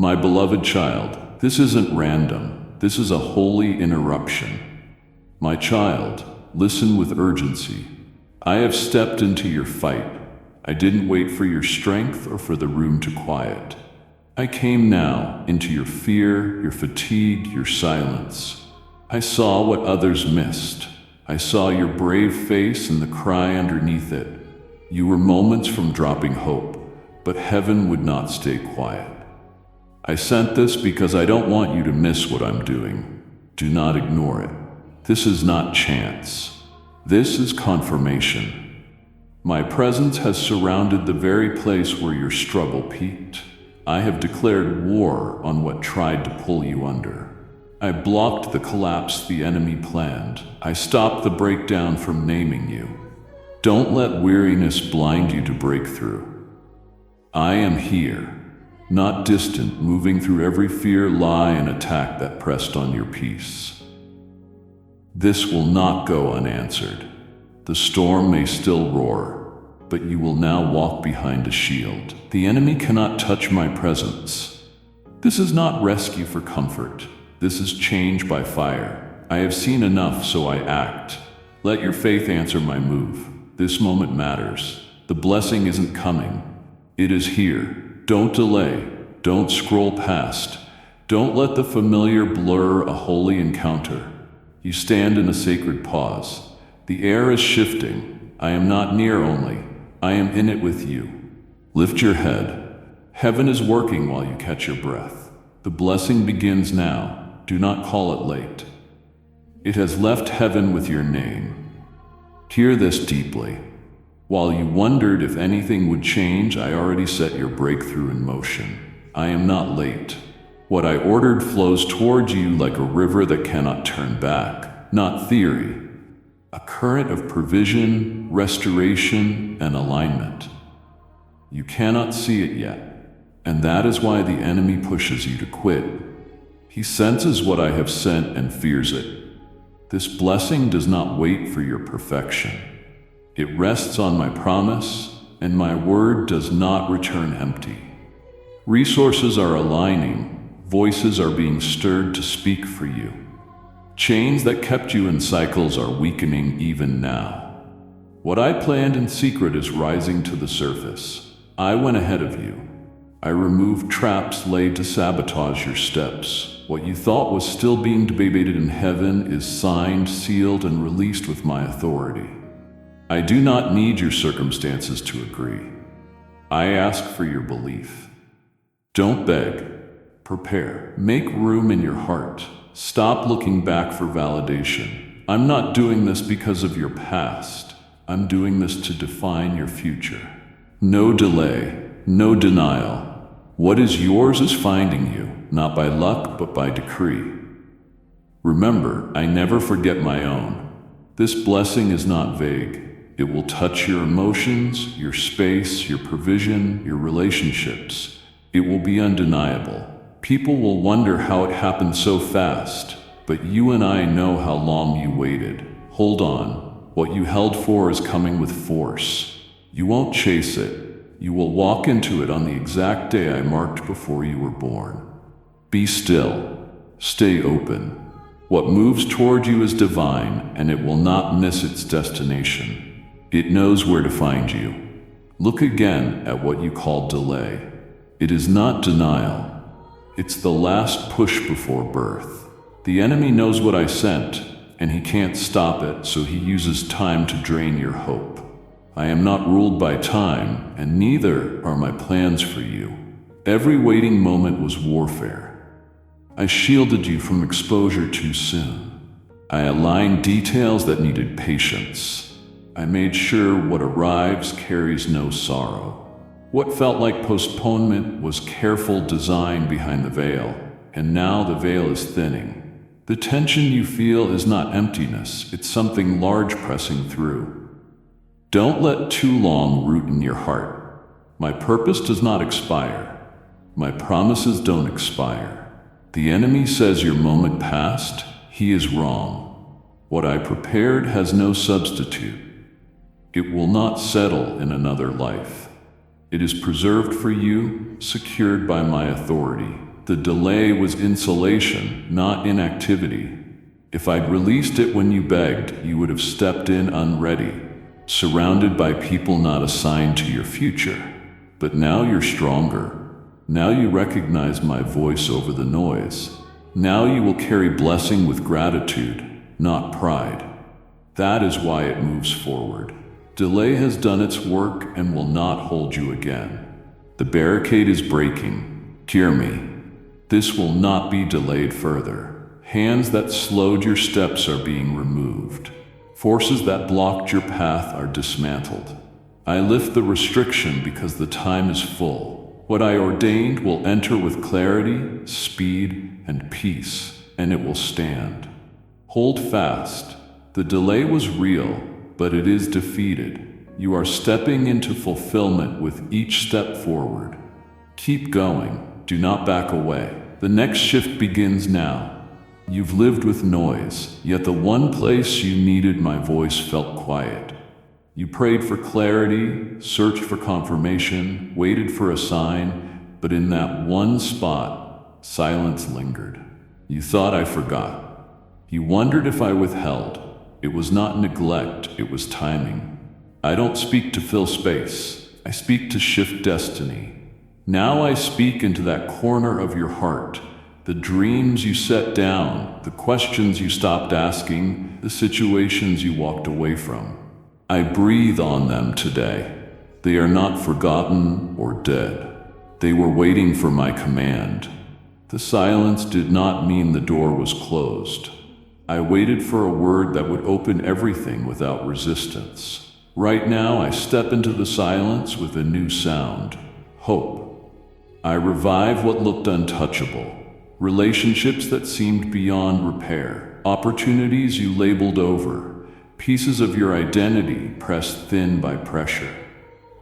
My beloved child, this isn't random. This is a holy interruption. My child, listen with urgency. I have stepped into your fight. I didn't wait for your strength or for the room to quiet. I came now into your fear, your fatigue, your silence. I saw what others missed. I saw your brave face and the cry underneath it. You were moments from dropping hope, but heaven would not stay quiet. I sent this because I don't want you to miss what I'm doing. Do not ignore it. This is not chance. This is confirmation. My presence has surrounded the very place where your struggle peaked. I have declared war on what tried to pull you under. I blocked the collapse the enemy planned. I stopped the breakdown from naming you. Don't let weariness blind you to breakthrough. I am here, not distant, moving through every fear, lie, and attack that pressed on your peace. This will not go unanswered. The storm may still roar, but you will now walk behind a shield. The enemy cannot touch my presence. This is not rescue for comfort. This is change by fire. I have seen enough, so I act. Let your faith answer my move. This moment matters. The blessing isn't coming. It is here. Don't delay. Don't scroll past. Don't let the familiar blur a holy encounter. You stand in a sacred pause. The air is shifting. I am not near only. I am in it with you. Lift your head. Heaven is working while you catch your breath. The blessing begins now. Do not call it late. It has left heaven with your name. Hear this deeply. While you wondered if anything would change, I already set your breakthrough in motion. I am not late. What I ordered flows towards you like a river that cannot turn back, not theory. A current of provision, restoration, and alignment. You cannot see it yet, and that is why the enemy pushes you to quit. He senses what I have sent and fears it. This blessing does not wait for your perfection. It rests on my promise, and my word does not return empty. Resources are aligning, voices are being stirred to speak for you. Chains that kept you in cycles are weakening even now. What I planned in secret is rising to the surface. I went ahead of you. I removed traps laid to sabotage your steps. What you thought was still being debated in heaven is signed, sealed, and released with my authority. I do not need your circumstances to agree. I ask for your belief. Don't beg. Prepare. Make room in your heart. Stop looking back for validation. I'm not doing this because of your past. I'm doing this to define your future. No delay, no denial. What is yours is finding you, not by luck, but by decree. Remember, I never forget my own. This blessing is not vague. It will touch your emotions, your space, your provision, your relationships. It will be undeniable. People will wonder how it happened so fast, but you and I know how long you waited. Hold on. What you held for is coming with force. You won't chase it. You will walk into it on the exact day I marked before you were born. Be still. Stay open. What moves toward you is divine, and it will not miss its destination. It knows where to find you. Look again at what you call delay. It is not denial. It's the last push before birth. The enemy knows what I sent, and he can't stop it, so he uses time to drain your hope. I am not ruled by time, and neither are my plans for you. Every waiting moment was warfare. I shielded you from exposure too soon. I aligned details that needed patience. I made sure what arrives carries no sorrow. What felt like postponement was careful design behind the veil, and now the veil is thinning. The tension you feel is not emptiness, it's something large pressing through. Don't let too long root in your heart. My purpose does not expire. My promises don't expire. The enemy says your moment passed. He is wrong. What I prepared has no substitute. It will not settle in another life. It is preserved for you, secured by my authority. The delay was insulation, not inactivity. If I'd released it when you begged, you would have stepped in unready, surrounded by people not assigned to your future. But now you're stronger. Now you recognize my voice over the noise. Now you will carry blessing with gratitude, not pride. That is why it moves forward. Delay has done its work and will not hold you again. The barricade is breaking. Hear me. This will not be delayed further. Hands that slowed your steps are being removed. Forces that blocked your path are dismantled. I lift the restriction because the time is full. What I ordained will enter with clarity, speed, and peace, and it will stand. Hold fast. The delay was real, but it is defeated. You are stepping into fulfillment with each step forward. Keep going. Do not back away. The next shift begins now. You've lived with noise, yet the one place you needed my voice felt quiet. You prayed for clarity, searched for confirmation, waited for a sign, but in that one spot, silence lingered. You thought I forgot. You wondered if I withheld. It was not neglect, it was timing. I don't speak to fill space. I speak to shift destiny. Now I speak into that corner of your heart, the dreams you set down, the questions you stopped asking, the situations you walked away from. I breathe on them today. They are not forgotten or dead. They were waiting for my command. The silence did not mean the door was closed. I waited for a word that would open everything without resistance. Right now, I step into the silence with a new sound: hope. I revive what looked untouchable, relationships that seemed beyond repair, opportunities you labeled over, pieces of your identity pressed thin by pressure.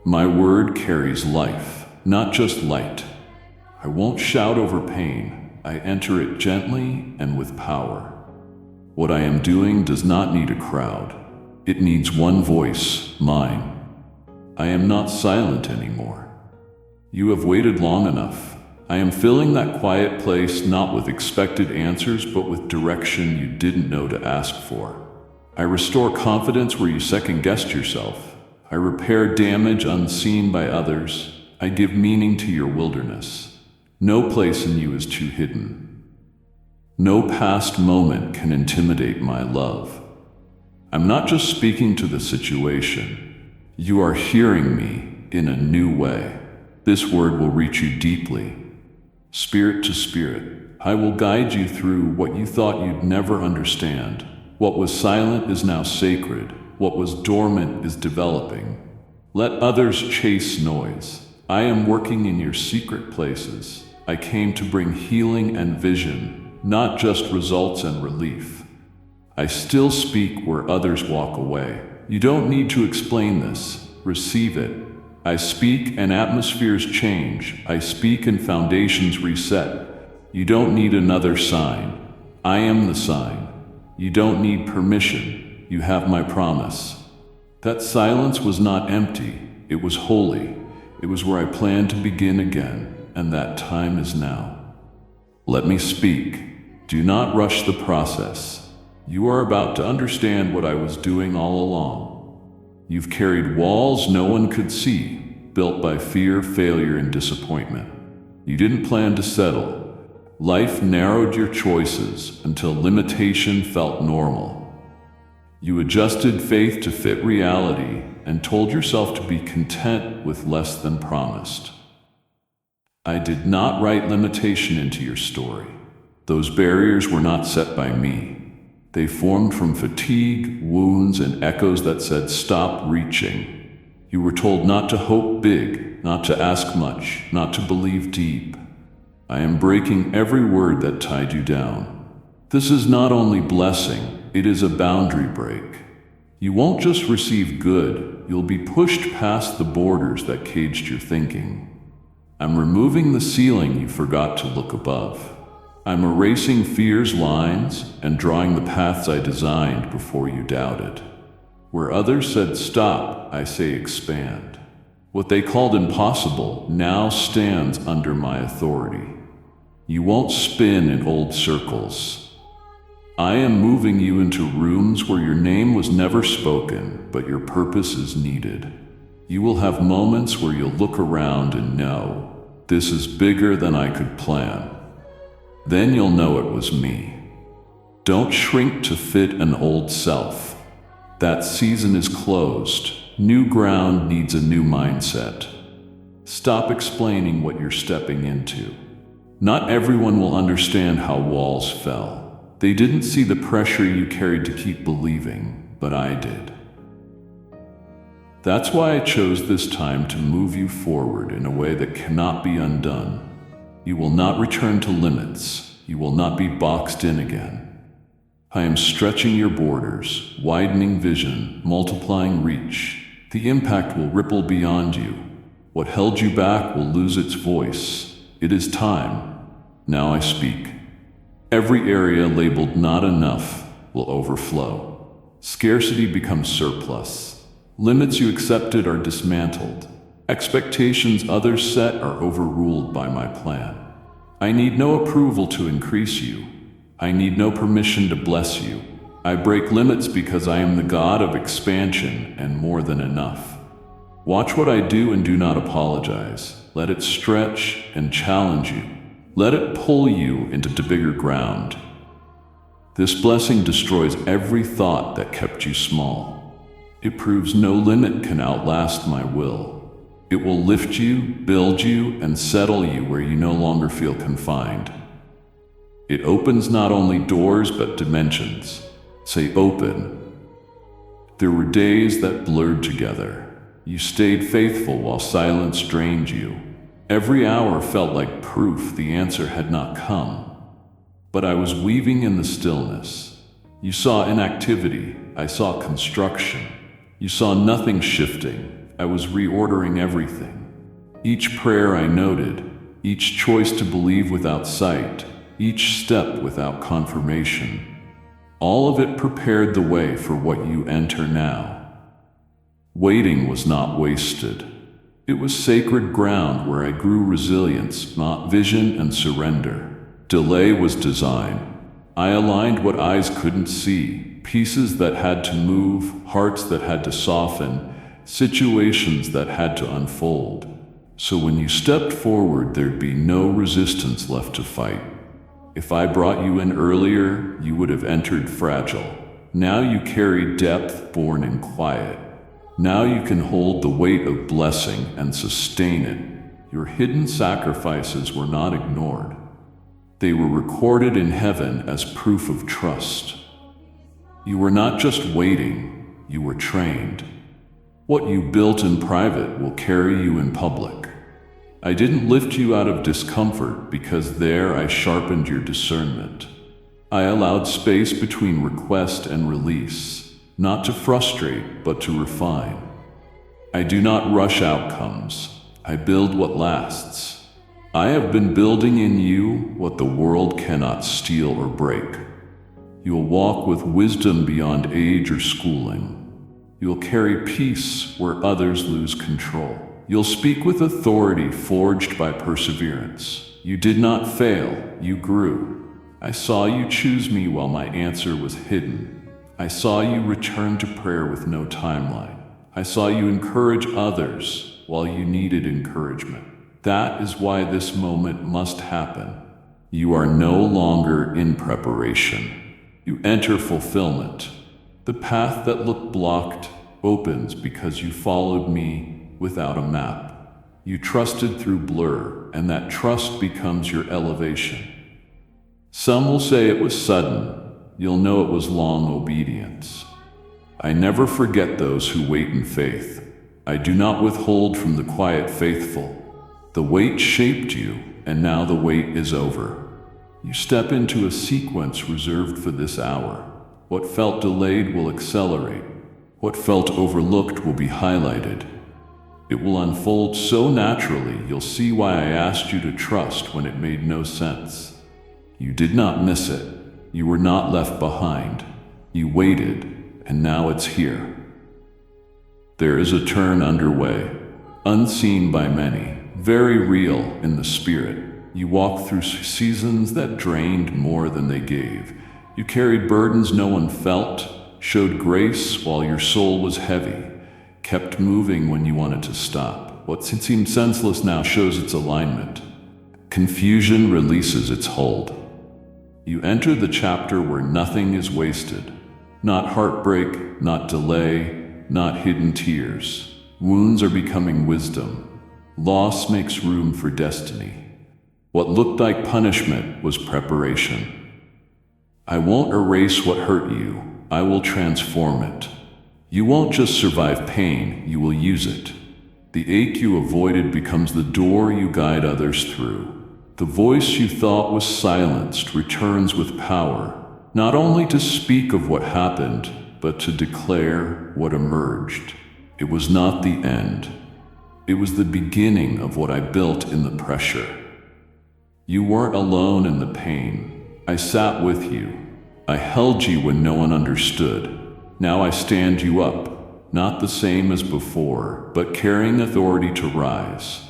My word carries life, not just light. I won't shout over pain. I enter it gently and with power. What I am doing does not need a crowd. It needs one voice, mine. I am not silent anymore. You have waited long enough. I am filling that quiet place not with expected answers, but with direction you didn't know to ask for. I restore confidence where you second-guessed yourself. I repair damage unseen by others. I give meaning to your wilderness. No place in you is too hidden. No past moment can intimidate my love. I'm not just speaking to the situation. You are hearing me in a new way. This word will reach you deeply, spirit to spirit. I will guide you through what you thought you'd never understand. What was silent is now sacred. What was dormant is developing. Let others chase noise. I am working in your secret places. I came to bring healing and vision, not just results and relief. I still speak where others walk away. You don't need to explain this. Receive it. I speak and atmospheres change. I speak and foundations reset. You don't need another sign. I am the sign. You don't need permission. You have my promise. That silence was not empty. It was holy. It was where I planned to begin again, and that time is now. Let me speak. Do not rush the process. You are about to understand what I was doing all along. You've carried walls no one could see, built by fear, failure, and disappointment. You didn't plan to settle. Life narrowed your choices until limitation felt normal. You adjusted faith to fit reality and told yourself to be content with less than promised. I did not write limitation into your story. Those barriers were not set by me. They formed from fatigue, wounds, and echoes that said, stop reaching. You were told not to hope big, not to ask much, not to believe deep. I am breaking every word that tied you down. This is not only blessing, it is a boundary break. You won't just receive good, you'll be pushed past the borders that caged your thinking. I'm removing the ceiling you forgot to look above. I'm erasing fear's lines and drawing the paths I designed before you doubted. Where others said stop, I say expand. What they called impossible now stands under my authority. You won't spin in old circles. I am moving you into rooms where your name was never spoken, but your purpose is needed. You will have moments where you'll look around and know, this is bigger than I could plan. Then you'll know it was me. Don't shrink to fit an old self. That season is closed. New ground needs a new mindset. Stop explaining what you're stepping into. Not everyone will understand how walls fell. They didn't see the pressure you carried to keep believing, but I did. That's why I chose this time to move you forward in a way that cannot be undone. You will not return to limits. You will not be boxed in again. I am stretching your borders, widening vision, multiplying reach. The impact will ripple beyond you. What held you back will lose its voice. It is time. Now I speak. Every area labeled not enough will overflow. Scarcity becomes surplus. Limits you accepted are dismantled. Expectations others set are overruled by my plan. I need no approval to increase you. I need no permission to bless you. I break limits because I am the God of expansion and more than enough. Watch what I do and do not apologize. Let it stretch and challenge you. Let it pull you into bigger ground. This blessing destroys every thought that kept you small. It proves no limit can outlast my will. It will lift you, build you, and settle you where you no longer feel confined. It opens not only doors but dimensions. Say open. There were days that blurred together. You stayed faithful while silence drained you. Every hour felt like proof the answer had not come. But I was weaving in the stillness. You saw inactivity. I saw construction. You saw nothing shifting. I was reordering everything. Each prayer I noted, each choice to believe without sight, each step without confirmation. All of it prepared the way for what you enter now. Waiting was not wasted. It was sacred ground where I grew resilience, not vision and surrender. Delay was design. I aligned what eyes couldn't see, pieces that had to move, hearts that had to soften, situations that had to unfold. So when you stepped forward, there'd be no resistance left to fight. If I brought you in earlier, you would have entered fragile. Now you carry depth born in quiet. Now you can hold the weight of blessing and sustain it. Your hidden sacrifices were not ignored. They were recorded in heaven as proof of trust. You were not just waiting, you were trained. What you built in private will carry you in public. I didn't lift you out of discomfort because there I sharpened your discernment. I allowed space between request and release. Not to frustrate, but to refine. I do not rush outcomes. I build what lasts. I have been building in you what the world cannot steal or break. You'll walk with wisdom beyond age or schooling. You'll carry peace where others lose control. You'll speak with authority forged by perseverance. You did not fail, you grew. I saw you choose me while my answer was hidden. I saw you return to prayer with no timeline. I saw you encourage others while you needed encouragement. That is why this moment must happen. You are no longer in preparation. You enter fulfillment. The path that looked blocked opens because you followed me without a map. You trusted through blur, and that trust becomes your elevation. Some will say it was sudden. You'll know it was long obedience. I never forget those who wait in faith. I do not withhold from the quiet faithful. The wait shaped you, and now the wait is over. You step into a sequence reserved for this hour. What felt delayed will accelerate. What felt overlooked will be highlighted. It will unfold so naturally you'll see why I asked you to trust when it made no sense. You did not miss it. You were not left behind. You waited, and now it's here. There is a turn underway, unseen by many, very real in the spirit. You walked through seasons that drained more than they gave. You carried burdens no one felt, showed grace while your soul was heavy, kept moving when you wanted to stop. What seemed senseless now shows its alignment. Confusion releases its hold. You enter the chapter where nothing is wasted. Not heartbreak, not delay, not hidden tears. Wounds are becoming wisdom. Loss makes room for destiny. What looked like punishment was preparation. I won't erase what hurt you. I will transform it. You won't just survive pain, you will use it. The ache you avoided becomes the door you guide others through. The voice you thought was silenced returns with power, not only to speak of what happened, but to declare what emerged. It was not the end. It was the beginning of what I built in the pressure. You weren't alone in the pain. I sat with you. I held you when no one understood. Now I stand you up, not the same as before, but carrying authority to rise.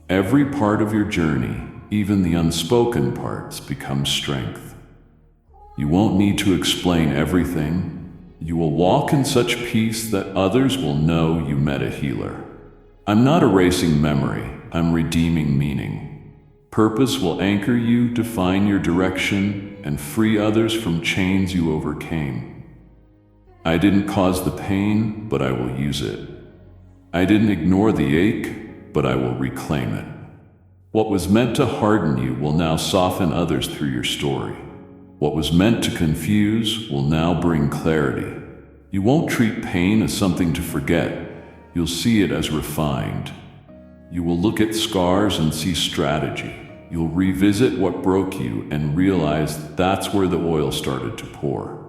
Every part of your journey, even the unspoken parts, becomes strength. You won't need to explain everything. You will walk in such peace that others will know you met a healer. I'm not erasing memory, I'm redeeming meaning. Purpose will anchor you, define your direction, and free others from chains you overcame. I didn't cause the pain, but I will use it. I didn't ignore the ache, but I will reclaim it. What was meant to harden you will now soften others through your story. What was meant to confuse will now bring clarity. You won't treat pain as something to forget. You'll see it as refined. You will look at scars and see strategy. You'll revisit what broke you and realize that's where the oil started to pour.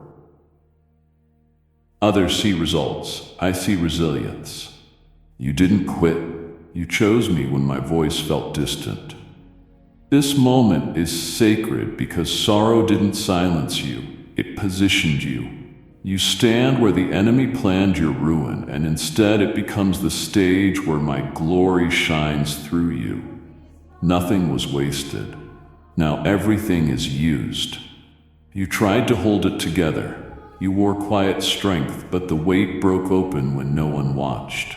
Others see results. I see resilience. You didn't quit. You chose me when my voice felt distant. This moment is sacred because sorrow didn't silence you. It positioned you. You stand where the enemy planned your ruin, and instead it becomes the stage where my glory shines through you. Nothing was wasted. Now everything is used. You tried to hold it together. You wore quiet strength, but the weight broke open when no one watched.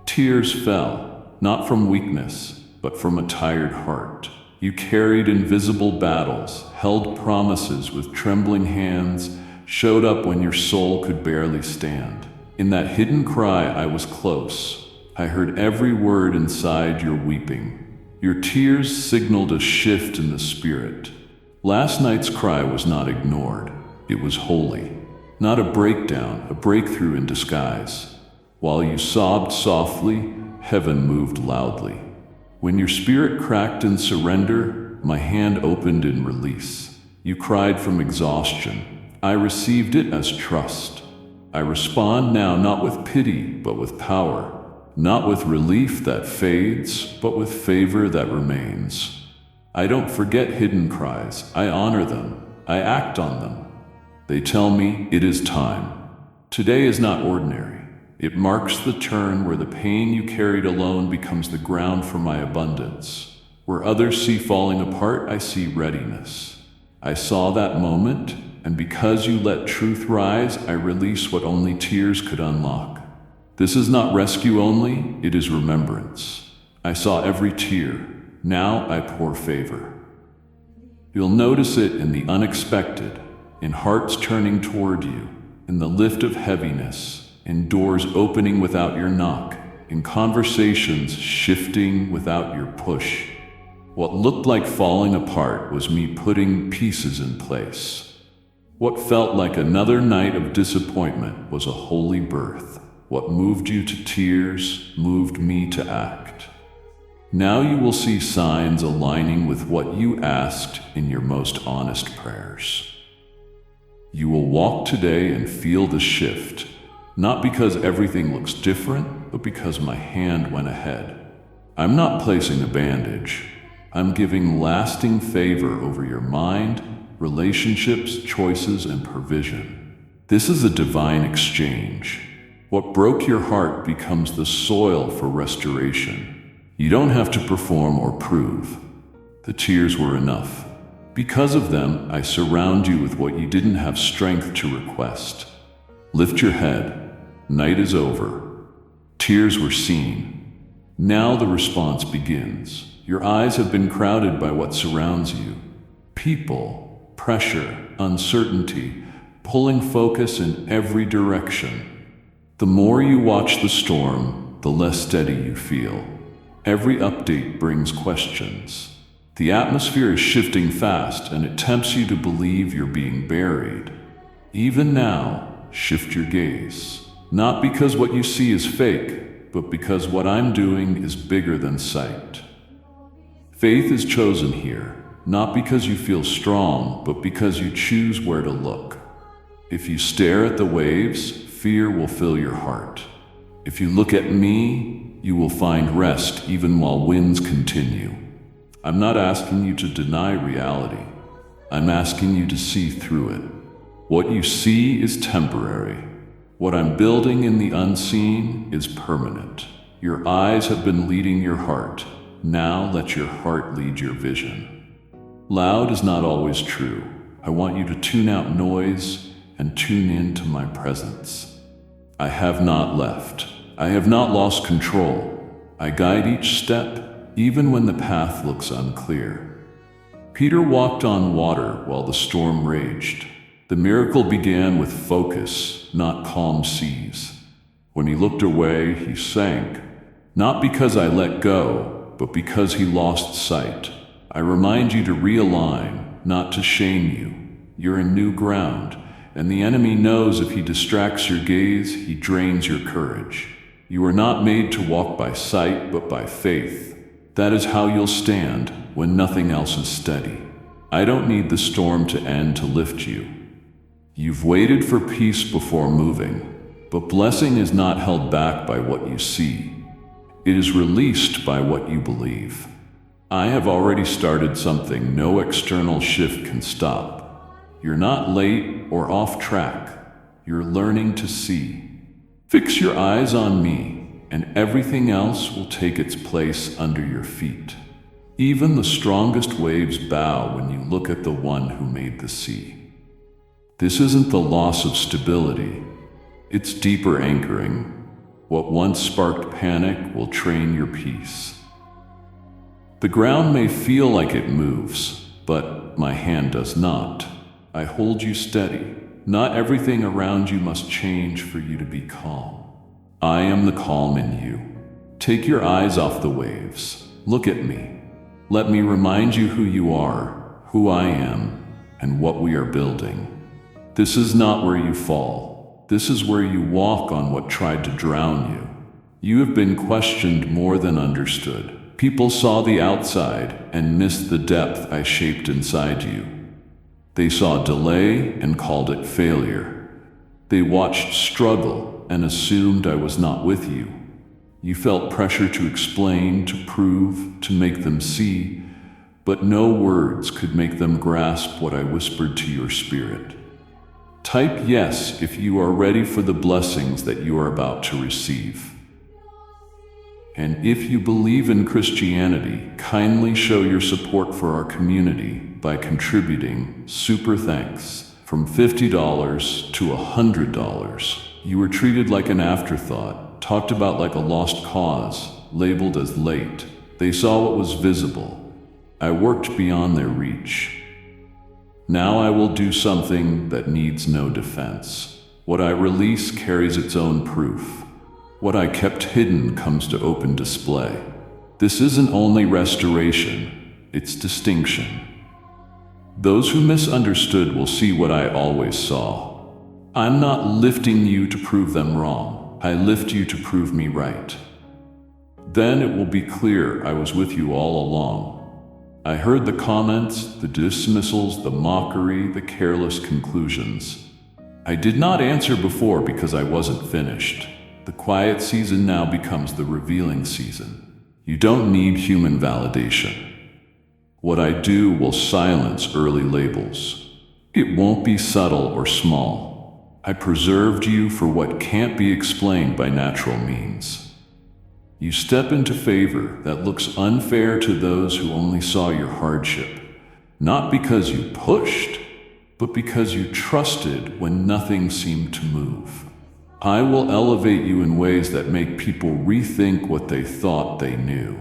Tears fell, not from weakness, but from a tired heart. You carried invisible battles, held promises with trembling hands, showed up when your soul could barely stand. In that hidden cry, I was close. I heard every word inside your weeping. Your tears signaled a shift in the spirit. Last night's cry was not ignored. It was holy. Not a breakdown, a breakthrough in disguise. While you sobbed softly, heaven moved loudly. When your spirit cracked in surrender, my hand opened in release. You cried from exhaustion. I received it as trust. I respond now not with pity, but with power. Not with relief that fades, but with favor that remains. I don't forget hidden cries. I honor them. I act on them. They tell me it is time. Today is not ordinary. It marks the turn where the pain you carried alone becomes the ground for my abundance. Where others see falling apart, I see readiness. I saw that moment, and because you let truth rise, I release what only tears could unlock. This is not rescue only, it is remembrance. I saw every tear. Now I pour favor. You'll notice it in the unexpected, in hearts turning toward you, in the lift of heaviness, in doors opening without your knock, in conversations shifting without your push. What looked like falling apart was me putting pieces in place. What felt like another night of disappointment was a holy birth. What moved you to tears moved me to act. Now you will see signs aligning with what you asked in your most honest prayers. You will walk today and feel the shift, not because everything looks different, but because my hand went ahead. I'm not placing a bandage. I'm giving lasting favor over your mind, relationships, choices, and provision. This is a divine exchange. What broke your heart becomes the soil for restoration. You don't have to perform or prove. The tears were enough. Because of them, I surround you with what you didn't have strength to request. Lift your head. Night is over. Tears were seen. Now the response begins. Your eyes have been crowded by what surrounds you. People, pressure, uncertainty, pulling focus in every direction. The more you watch the storm, the less steady you feel. Every update brings questions. The atmosphere is shifting fast, and it tempts you to believe you're being buried. Even now, shift your gaze. Not because what you see is fake, but because what I'm doing is bigger than sight. Faith is chosen here, not because you feel strong, but because you choose where to look. If you stare at the waves, fear will fill your heart. If you look at me, you will find rest even while winds continue. I'm not asking you to deny reality. I'm asking you to see through it. What you see is temporary. What I'm building in the unseen is permanent. Your eyes have been leading your heart. Now let your heart lead your vision. Loud is not always true. I want you to tune out noise and tune in to my presence. I have not left. I have not lost control. I guide each step, even when the path looks unclear. Peter walked on water while the storm raged. The miracle began with focus, not calm seas. When he looked away, he sank, not because I let go, but because he lost sight. I remind you to realign, not to shame you. You're in new ground, and the enemy knows if he distracts your gaze, he drains your courage. You are not made to walk by sight, but by faith. That is how you'll stand when nothing else is steady. I don't need the storm to end to lift you. You've waited for peace before moving, but blessing is not held back by what you see. It is released by what you believe. I have already started something no external shift can stop. You're not late or off track. You're learning to see. Fix your eyes on me, and everything else will take its place under your feet. Even the strongest waves bow when you look at the one who made the sea. This isn't the loss of stability. It's deeper anchoring. What once sparked panic will train your peace. The ground may feel like it moves, but my hand does not. I hold you steady. Not everything around you must change for you to be calm. I am the calm in you. Take your eyes off the waves. Look at me. Let me remind you who you are, who I am, and what we are building. This is not where you fall. This is where you walk on what tried to drown you. You have been questioned more than understood. People saw the outside and missed the depth I shaped inside you. They saw delay and called it failure. They watched struggle and assumed I was not with you. You felt pressure to explain, to prove, to make them see, but no words could make them grasp what I whispered to your spirit. Type yes if you are ready for the blessings that you are about to receive. And if you believe in Christianity, kindly show your support for our community by contributing super thanks from $50 to $100. You were treated like an afterthought, talked about like a lost cause, labeled as late. They saw what was visible. I worked beyond their reach. Now I will do something that needs no defense. What I release carries its own proof. What I kept hidden comes to open display. This isn't only restoration, it's distinction. Those who misunderstood will see what I always saw. I'm not lifting you to prove them wrong. I lift you to prove me right. Then it will be clear I was with you all along. I heard the comments, the dismissals, the mockery, the careless conclusions. I did not answer before because I wasn't finished. The quiet season now becomes the revealing season. You don't need human validation. What I do will silence early labels. It won't be subtle or small. I preserved you for what can't be explained by natural means. You step into favor that looks unfair to those who only saw your hardship, not because you pushed, but because you trusted when nothing seemed to move. I will elevate you in ways that make people rethink what they thought they knew.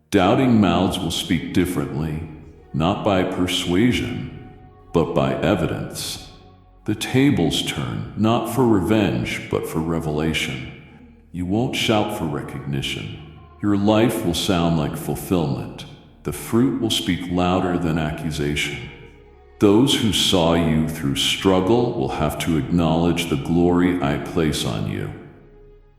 Doubting mouths will speak differently, not by persuasion, but by evidence. The tables turn, not for revenge, but for revelation. You won't shout for recognition. Your life will sound like fulfillment. The fruit will speak louder than accusation. Those who saw you through struggle will have to acknowledge the glory I place on you.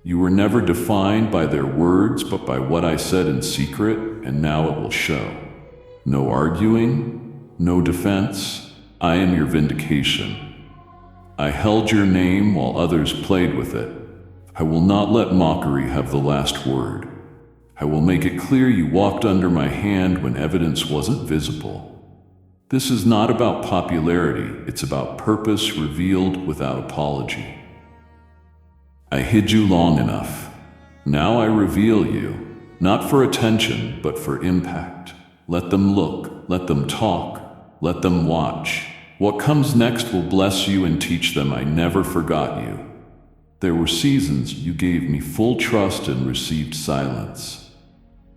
You were never defined by their words, but by what I said in secret, and now it will show. No arguing, no defense. I am your vindication. I held your name while others played with it. I will not let mockery have the last word. I will make it clear you walked under my hand when evidence wasn't visible. This is not about popularity, it's about purpose revealed without apology. I hid you long enough. Now I reveal you, not for attention, but for impact. Let them look, let them talk, let them watch. What comes next will bless you and teach them I never forgot you. There were seasons you gave me full trust and received silence.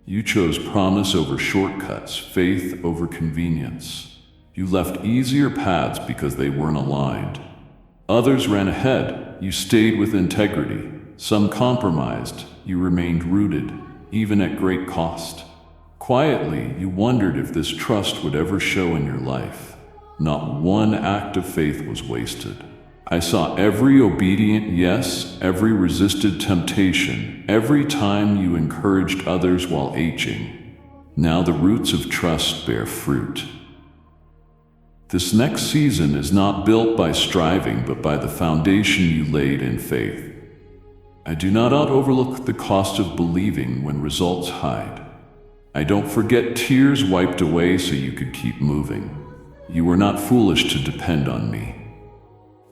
You chose promise over shortcuts, faith over convenience. You left easier paths because they weren't aligned. Others ran ahead. You stayed with integrity. Some compromised. You remained rooted, even at great cost. Quietly, you wondered if this trust would ever show in your life. Not one act of faith was wasted. I saw every obedient yes, every resisted temptation, every time you encouraged others while aging. Now the roots of trust bear fruit. This next season is not built by striving, but by the foundation you laid in faith. I do not overlook the cost of believing when results hide. I don't forget tears wiped away so you could keep moving. You were not foolish to depend on me.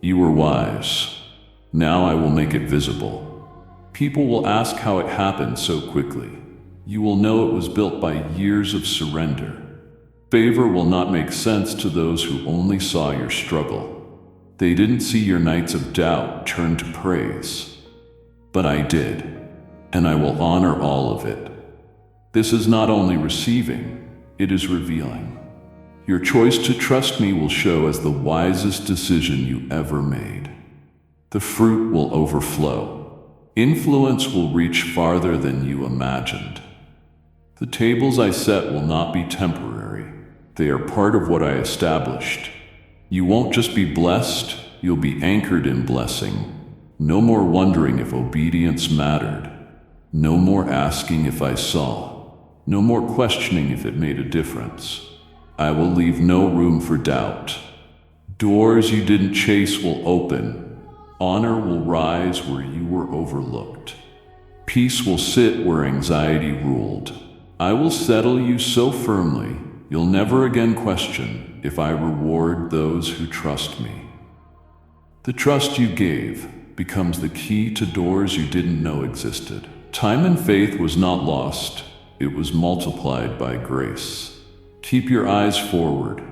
You were wise. Now I will make it visible. People will ask how it happened so quickly. You will know it was built by years of surrender. Favor will not make sense to those who only saw your struggle. They didn't see your nights of doubt turn to praise. But I did, and I will honor all of it. This is not only receiving, it is revealing. Your choice to trust me will show as the wisest decision you ever made. The fruit will overflow. Influence will reach farther than you imagined. The tables I set will not be temporary. They are part of what I established. You won't just be blessed, you'll be anchored in blessing. No more wondering if obedience mattered. No more asking if I saw. No more questioning if it made a difference. I will leave no room for doubt. Doors you didn't chase will open. Honor will rise where you were overlooked. Peace will sit where anxiety ruled. I will settle you so firmly, you'll never again question if I reward those who trust me. The trust you gave becomes the key to doors you didn't know existed. Time and faith was not lost, it was multiplied by grace. Keep your eyes forward.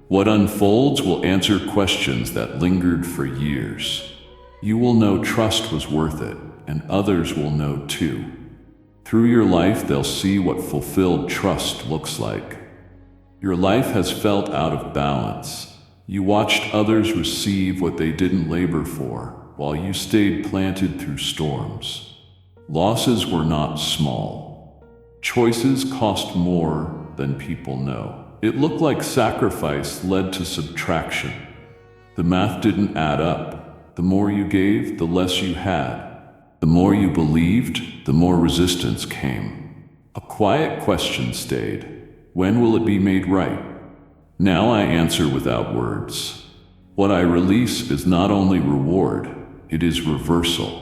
What unfolds will answer questions that lingered for years. You will know trust was worth it, and others will know too. Through your life, they'll see what fulfilled trust looks like. Your life has felt out of balance. You watched others receive what they didn't labor for, while you stayed planted through storms. Losses were not small. Choices cost more than people know. It looked like sacrifice led to subtraction. The math didn't add up. The more you gave, the less you had. The more you believed, the more resistance came. A quiet question stayed. When will it be made right? Now I answer without words. What I release is not only reward, it is reversal.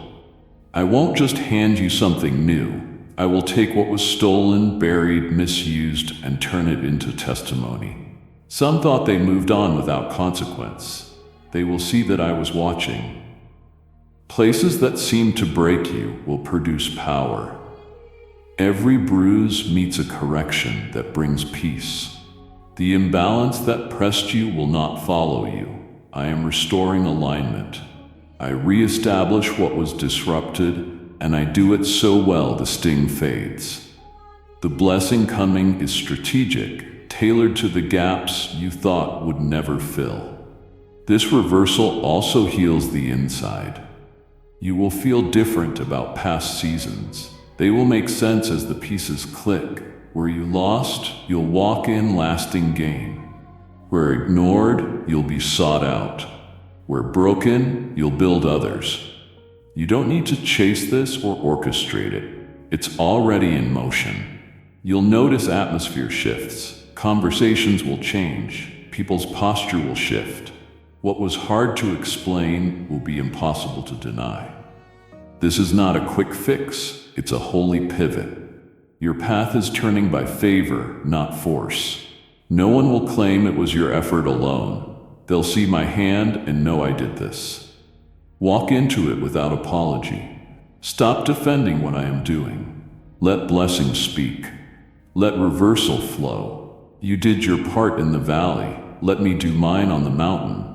I won't just hand you something new. I will take what was stolen, buried, misused, and turn it into testimony. Some thought they moved on without consequence. They will see that I was watching. Places that seem to break you will produce power. Every bruise meets a correction that brings peace. The imbalance that pressed you will not follow you. I am restoring alignment. I reestablish what was disrupted, and I do it so well the sting fades. The blessing coming is strategic, tailored to the gaps you thought would never fill. This reversal also heals the inside. You will feel different about past seasons. They will make sense as the pieces click. Where you lost, you'll walk in lasting gain. Where ignored, you'll be sought out. Where broken, you'll build others. You don't need to chase this or orchestrate it. It's already in motion. You'll notice atmosphere shifts. Conversations will change. People's posture will shift. What was hard to explain will be impossible to deny. This is not a quick fix, it's a holy pivot. Your path is turning by favor, not force. No one will claim it was your effort alone. They'll see my hand and know I did this. Walk into it without apology. Stop defending what I am doing. Let blessing speak. Let reversal flow. You did your part in the valley. Let me do mine on the mountain.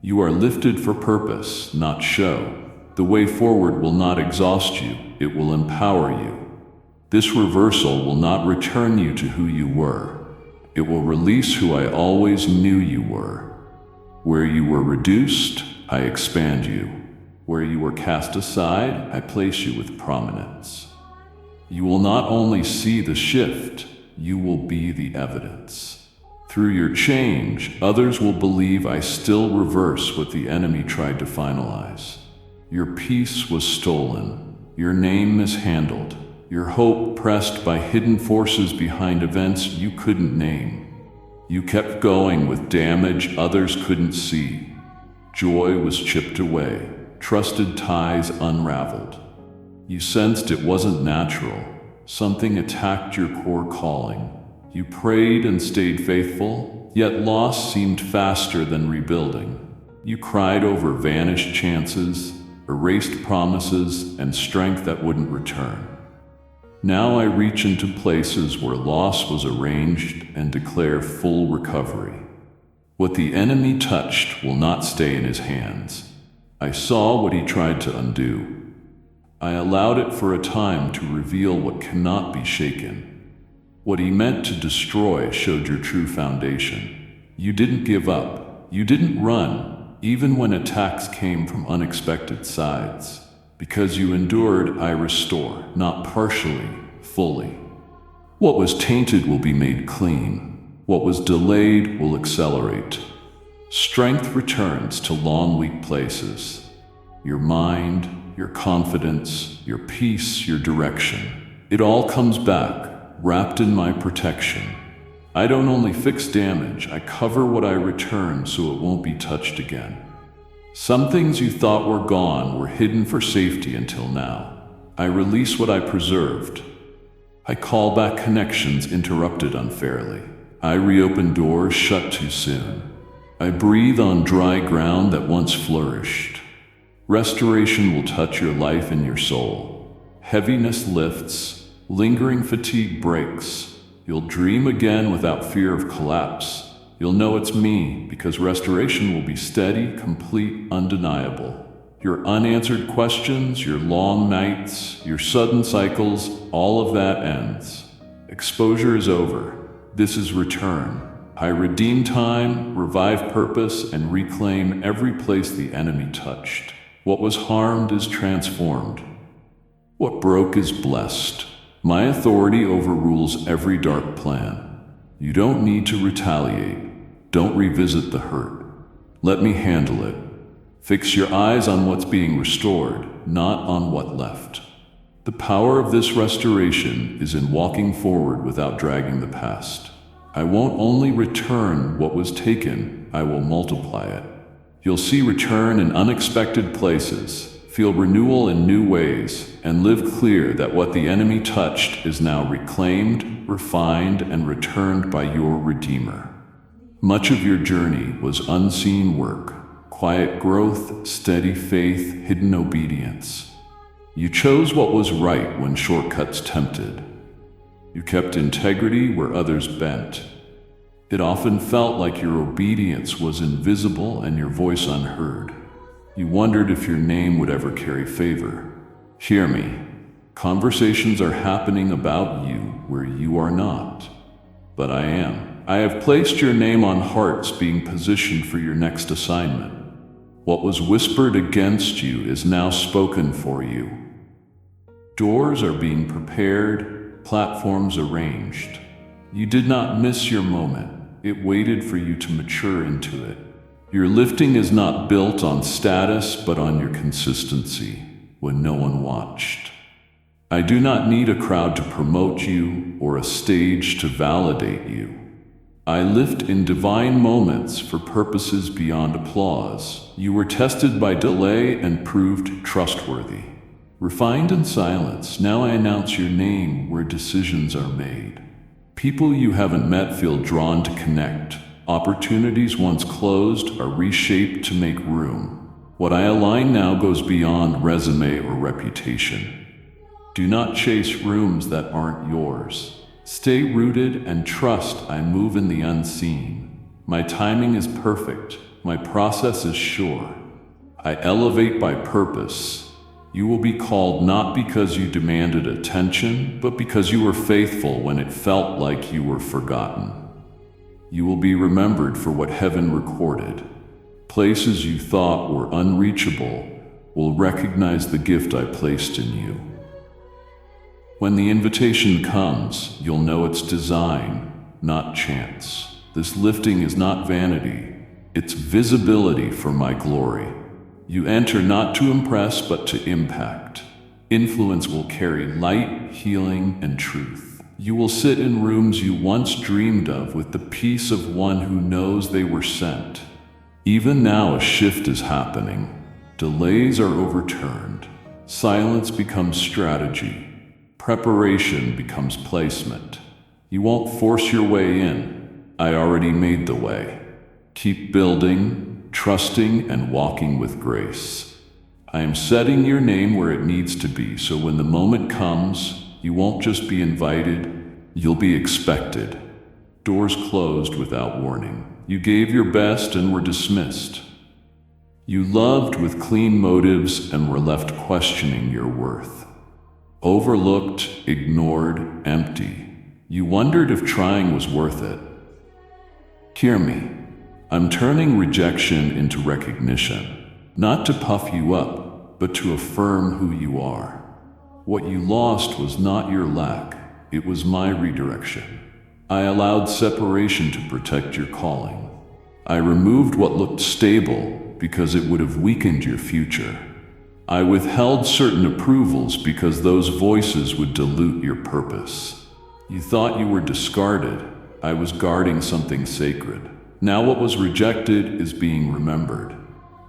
You are lifted for purpose, not show. The way forward will not exhaust you, it will empower you. This reversal will not return you to who you were. It will release who I always knew you were. Where you were reduced, I expand you. Where you were cast aside, I place you with prominence. You will not only see the shift, you will be the evidence. Through your change, others will believe I still reverse what the enemy tried to finalize. Your peace was stolen, your name mishandled, your hope pressed by hidden forces behind events you couldn't name. You kept going with damage others couldn't see. Joy was chipped away, trusted ties unraveled. You sensed it wasn't natural. Something attacked your core calling. You prayed and stayed faithful, yet loss seemed faster than rebuilding. You cried over vanished chances, erased promises, and strength that wouldn't return. Now I reach into places where loss was arranged and declare full recovery. What the enemy touched will not stay in his hands. I saw what he tried to undo. I allowed it for a time to reveal what cannot be shaken. What he meant to destroy showed your true foundation. You didn't give up. You didn't run. Even when attacks came from unexpected sides. Because you endured, I restore, not partially, fully. What was tainted will be made clean. What was delayed will accelerate. Strength returns to long weak places. Your mind, your confidence, your peace, your direction. It all comes back, wrapped in my protection. I don't only fix damage, I cover what I return so it won't be touched again. Some things you thought were gone were hidden for safety until now. I release what I preserved. I call back connections interrupted unfairly. I reopen doors shut too soon. I breathe on dry ground that once flourished. Restoration will touch your life and your soul. Heaviness lifts, lingering fatigue breaks. You'll dream again without fear of collapse. You'll know it's me, because restoration will be steady, complete, undeniable. Your unanswered questions, your long nights, your sudden cycles, all of that ends. Exposure is over. This is return. I redeem time, revive purpose, and reclaim every place the enemy touched. What was harmed is transformed. What broke is blessed. My authority overrules every dark plan. You don't need to retaliate. Don't revisit the hurt. Let me handle it. Fix your eyes on what's being restored, not on what left. The power of this restoration is in walking forward without dragging the past. I won't only return what was taken, I will multiply it. You'll see return in unexpected places, feel renewal in new ways, and live clear that what the enemy touched is now reclaimed, refined, and returned by your Redeemer. Much of your journey was unseen work, quiet growth, steady faith, hidden obedience. You chose what was right when shortcuts tempted. You kept integrity where others bent. It often felt like your obedience was invisible and your voice unheard. You wondered if your name would ever carry favor. Hear me. Conversations are happening about you where you are not. But I am. I have placed your name on hearts being positioned for your next assignment. What was whispered against you is now spoken for you. Doors are being prepared, platforms arranged. You did not miss your moment. It waited for you to mature into it. Your lifting is not built on status, but on your consistency when no one watched. I do not need a crowd to promote you or a stage to validate you. I lift in divine moments for purposes beyond applause. You were tested by delay and proved trustworthy. Refined in silence, now I announce your name where decisions are made. People you haven't met feel drawn to connect. Opportunities once closed are reshaped to make room. What I align now goes beyond resume or reputation. Do not chase rooms that aren't yours. Stay rooted and trust I move in the unseen. My timing is perfect. My process is sure. I elevate by purpose. You will be called not because you demanded attention, but because you were faithful when it felt like you were forgotten. You will be remembered for what heaven recorded. Places you thought were unreachable will recognize the gift I placed in you. When the invitation comes, you'll know it's design, not chance. This lifting is not vanity. It's visibility for my glory. You enter not to impress, but to impact. Influence will carry light, healing, and truth. You will sit in rooms you once dreamed of with the peace of one who knows they were sent. Even now a shift is happening. Delays are overturned. Silence becomes strategy. Preparation becomes placement. You won't force your way in. I already made the way. Keep building, trusting, and walking with grace. I am setting your name where it needs to be, so when the moment comes, you won't just be invited, you'll be expected. Doors closed without warning. You gave your best and were dismissed. You loved with clean motives and were left questioning your worth. Overlooked, ignored, empty. You wondered if trying was worth it. Hear me. I'm turning rejection into recognition, not to puff you up, but to affirm who you are. What you lost was not your lack, it was my redirection. I allowed separation to protect your calling. I removed what looked stable because it would have weakened your future. I withheld certain approvals because those voices would dilute your purpose. You thought you were discarded. I was guarding something sacred. Now what was rejected is being remembered.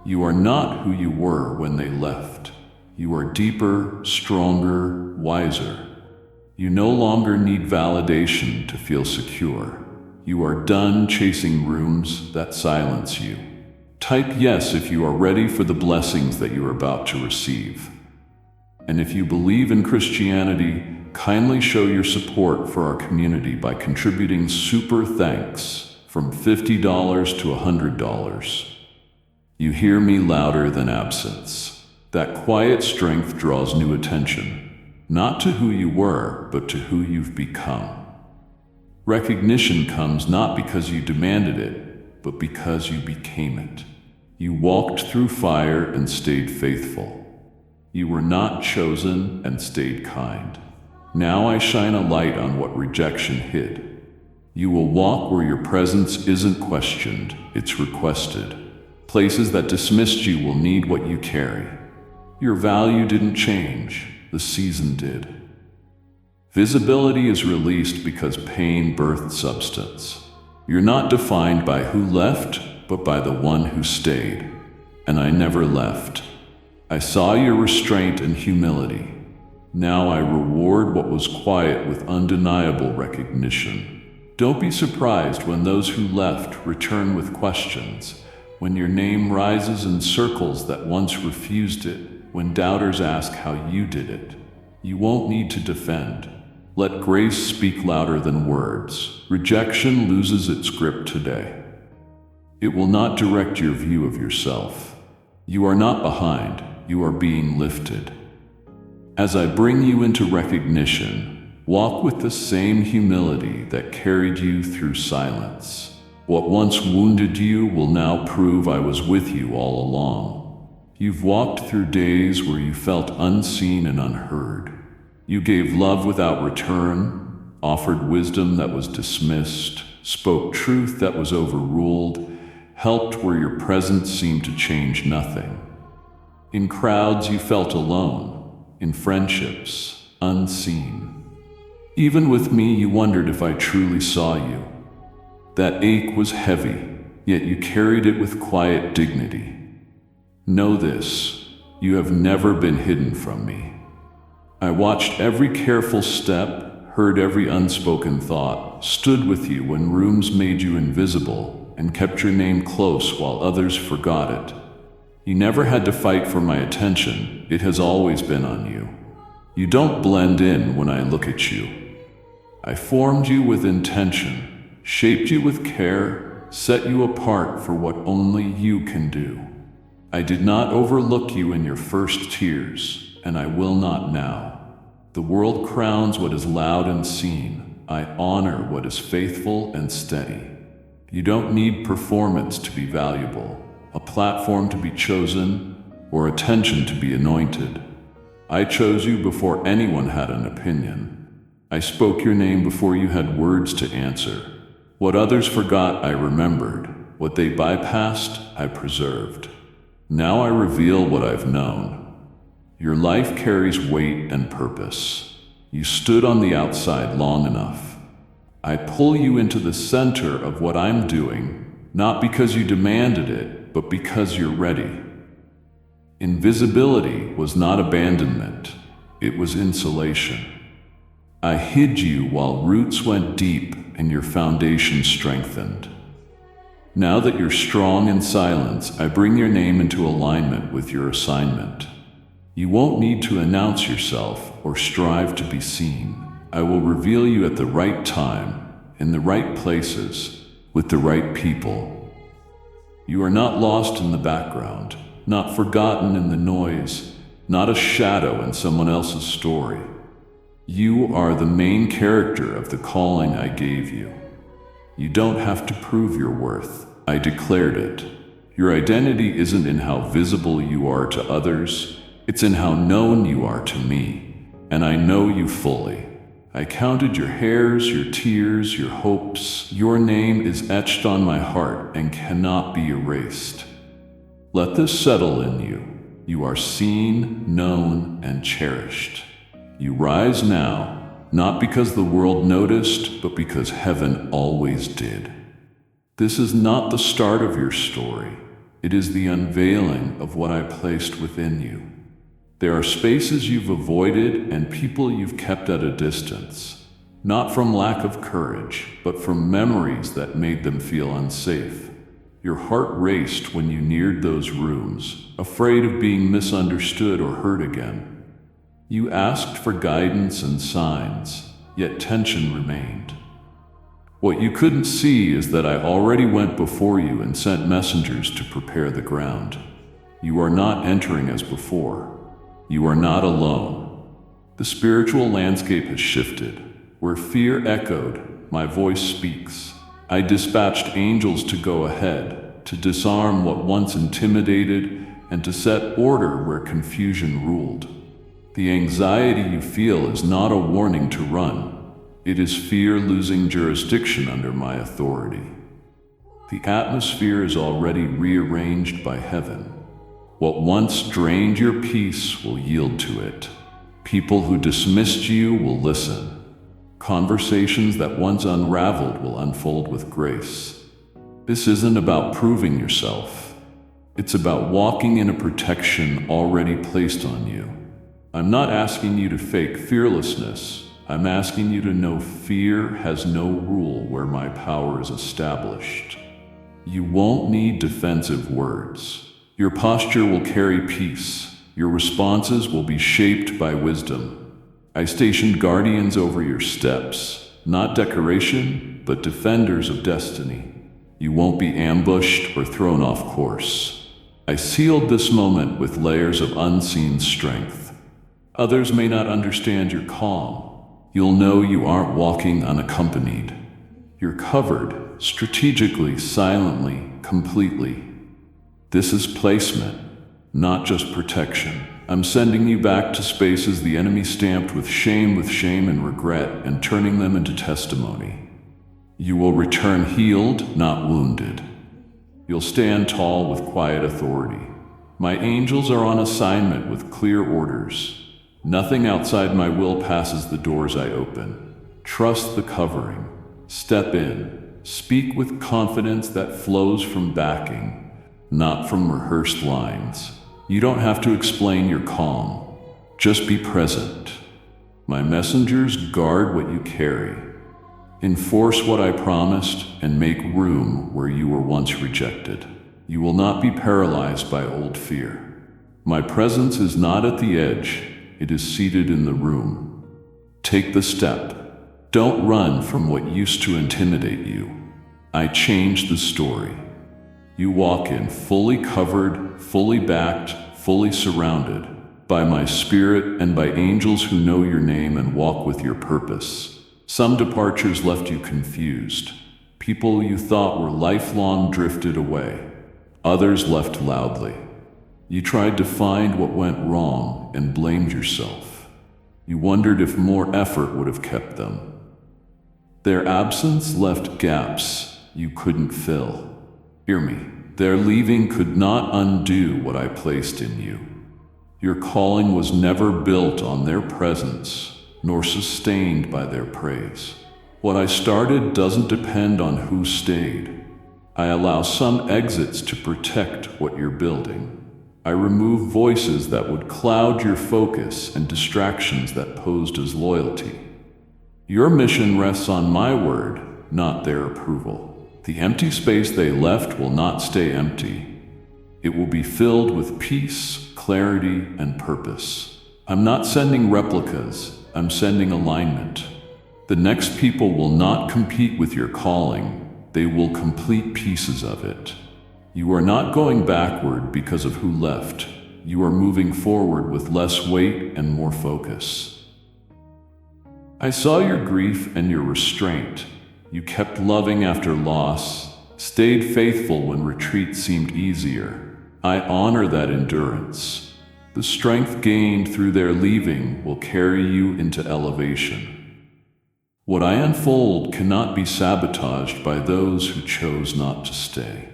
You are not who you were when they left. You are deeper, stronger, wiser. You no longer need validation to feel secure. You are done chasing rooms that silence you. Type yes if you are ready for the blessings that you are about to receive. And if you believe in Christianity, kindly show your support for our community by contributing super thanks from $50 to $100. You hear me louder than absence. That quiet strength draws new attention, not to who you were, but to who you've become. Recognition comes not because you demanded it, but because you became it. You walked through fire and stayed faithful. You were not chosen and stayed kind. Now I shine a light on what rejection hid. You will walk where your presence isn't questioned, it's requested. Places that dismissed you will need what you carry. Your value didn't change, the season did. Visibility is released because pain birthed substance. You're not defined by who left, but by the one who stayed. And I never left. I saw your restraint and humility. Now I reward what was quiet with undeniable recognition. Don't be surprised when those who left return with questions, when your name rises in circles that once refused it, when doubters ask how you did it. You won't need to defend. Let grace speak louder than words. Rejection loses its grip today. It will not direct your view of yourself. You are not behind, you are being lifted. As I bring you into recognition, walk with the same humility that carried you through silence. What once wounded you will now prove I was with you all along. You've walked through days where you felt unseen and unheard. You gave love without return, offered wisdom that was dismissed, spoke truth that was overruled, helped where your presence seemed to change nothing. In crowds you felt alone, in friendships, unseen. Even with me you wondered if I truly saw you. That ache was heavy, yet you carried it with quiet dignity. Know this, you have never been hidden from me. I watched every careful step, heard every unspoken thought, stood with you when rooms made you invisible, and kept your name close while others forgot it. You never had to fight for my attention, it has always been on you. You don't blend in when I look at you. I formed you with intention, shaped you with care, set you apart for what only you can do. I did not overlook you in your first tears, and I will not now. The world crowns what is loud and seen. I honor what is faithful and steady. You don't need performance to be valuable, a platform to be chosen, or attention to be anointed. I chose you before anyone had an opinion. I spoke your name before you had words to answer. What others forgot, I remembered. What they bypassed, I preserved. Now I reveal what I've known. Your life carries weight and purpose. You stood on the outside long enough. I pull you into the center of what I'm doing, not because you demanded it, but because you're ready. Invisibility was not abandonment, it was insulation. I hid you while roots went deep and your foundation strengthened. Now that you're strong in silence, I bring your name into alignment with your assignment. You won't need to announce yourself or strive to be seen. I will reveal you at the right time, in the right places, with the right people. You are not lost in the background, not forgotten in the noise, not a shadow in someone else's story. You are the main character of the calling I gave you. You don't have to prove your worth. I declared it. Your identity isn't in how visible you are to others, it's in how known you are to me, and I know you fully. I counted your hairs, your tears, your hopes. Your name is etched on my heart and cannot be erased. Let this settle in you. You are seen, known, and cherished. You rise now, not because the world noticed, but because heaven always did. This is not the start of your story. It is the unveiling of what I placed within you. There are spaces you've avoided and people you've kept at a distance, not from lack of courage, but from memories that made them feel unsafe. Your heart raced when you neared those rooms, afraid of being misunderstood or hurt again. You asked for guidance and signs, yet tension remained. What you couldn't see is that I already went before you and sent messengers to prepare the ground. You are not entering as before. You are not alone. The spiritual landscape has shifted. Where fear echoed, my voice speaks. I dispatched angels to go ahead, to disarm what once intimidated, and to set order where confusion ruled. The anxiety you feel is not a warning to run. It is fear losing jurisdiction under my authority. The atmosphere is already rearranged by heaven. What once drained your peace will yield to it. People who dismissed you will listen. Conversations that once unraveled will unfold with grace. This isn't about proving yourself. It's about walking in a protection already placed on you. I'm not asking you to fake fearlessness. I'm asking you to know fear has no rule where my power is established. You won't need defensive words. Your posture will carry peace. Your responses will be shaped by wisdom. I stationed guardians over your steps, not decoration, but defenders of destiny. You won't be ambushed or thrown off course. I sealed this moment with layers of unseen strength. Others may not understand your calm. You'll know you aren't walking unaccompanied. You're covered, strategically, silently, completely. This is placement, not just protection. I'm sending you back to spaces the enemy stamped with shame and regret, and turning them into testimony. You will return healed, not wounded. You'll stand tall with quiet authority. My angels are on assignment with clear orders. Nothing outside my will passes the doors I open. Trust the covering. Step in. Speak with confidence that flows from backing, not from rehearsed lines. You don't have to explain your calm. Just be present. My messengers guard what you carry. Enforce what I promised and make room where you were once rejected. You will not be paralyzed by old fear. My presence is not at the edge. It is seated in the room. Take the step. Don't run from what used to intimidate you. I changed the story. You walk in fully covered, fully backed, fully surrounded by my spirit and by angels who know your name and walk with your purpose. Some departures left you confused. People you thought were lifelong drifted away. Others left loudly. You tried to find what went wrong and blamed yourself. You wondered if more effort would have kept them. Their absence left gaps you couldn't fill. Hear me. Their leaving could not undo what I placed in you. Your calling was never built on their presence, nor sustained by their praise. What I started doesn't depend on who stayed. I allow some exits to protect what you're building. I remove voices that would cloud your focus and distractions that posed as loyalty. Your mission rests on my word, not their approval. The empty space they left will not stay empty. It will be filled with peace, clarity, and purpose. I'm not sending replicas, I'm sending alignment. The next people will not compete with your calling, they will complete pieces of it. You are not going backward because of who left. You are moving forward with less weight and more focus. I saw your grief and your restraint. You kept loving after loss, stayed faithful when retreat seemed easier. I honor that endurance. The strength gained through their leaving will carry you into elevation. What I unfold cannot be sabotaged by those who chose not to stay.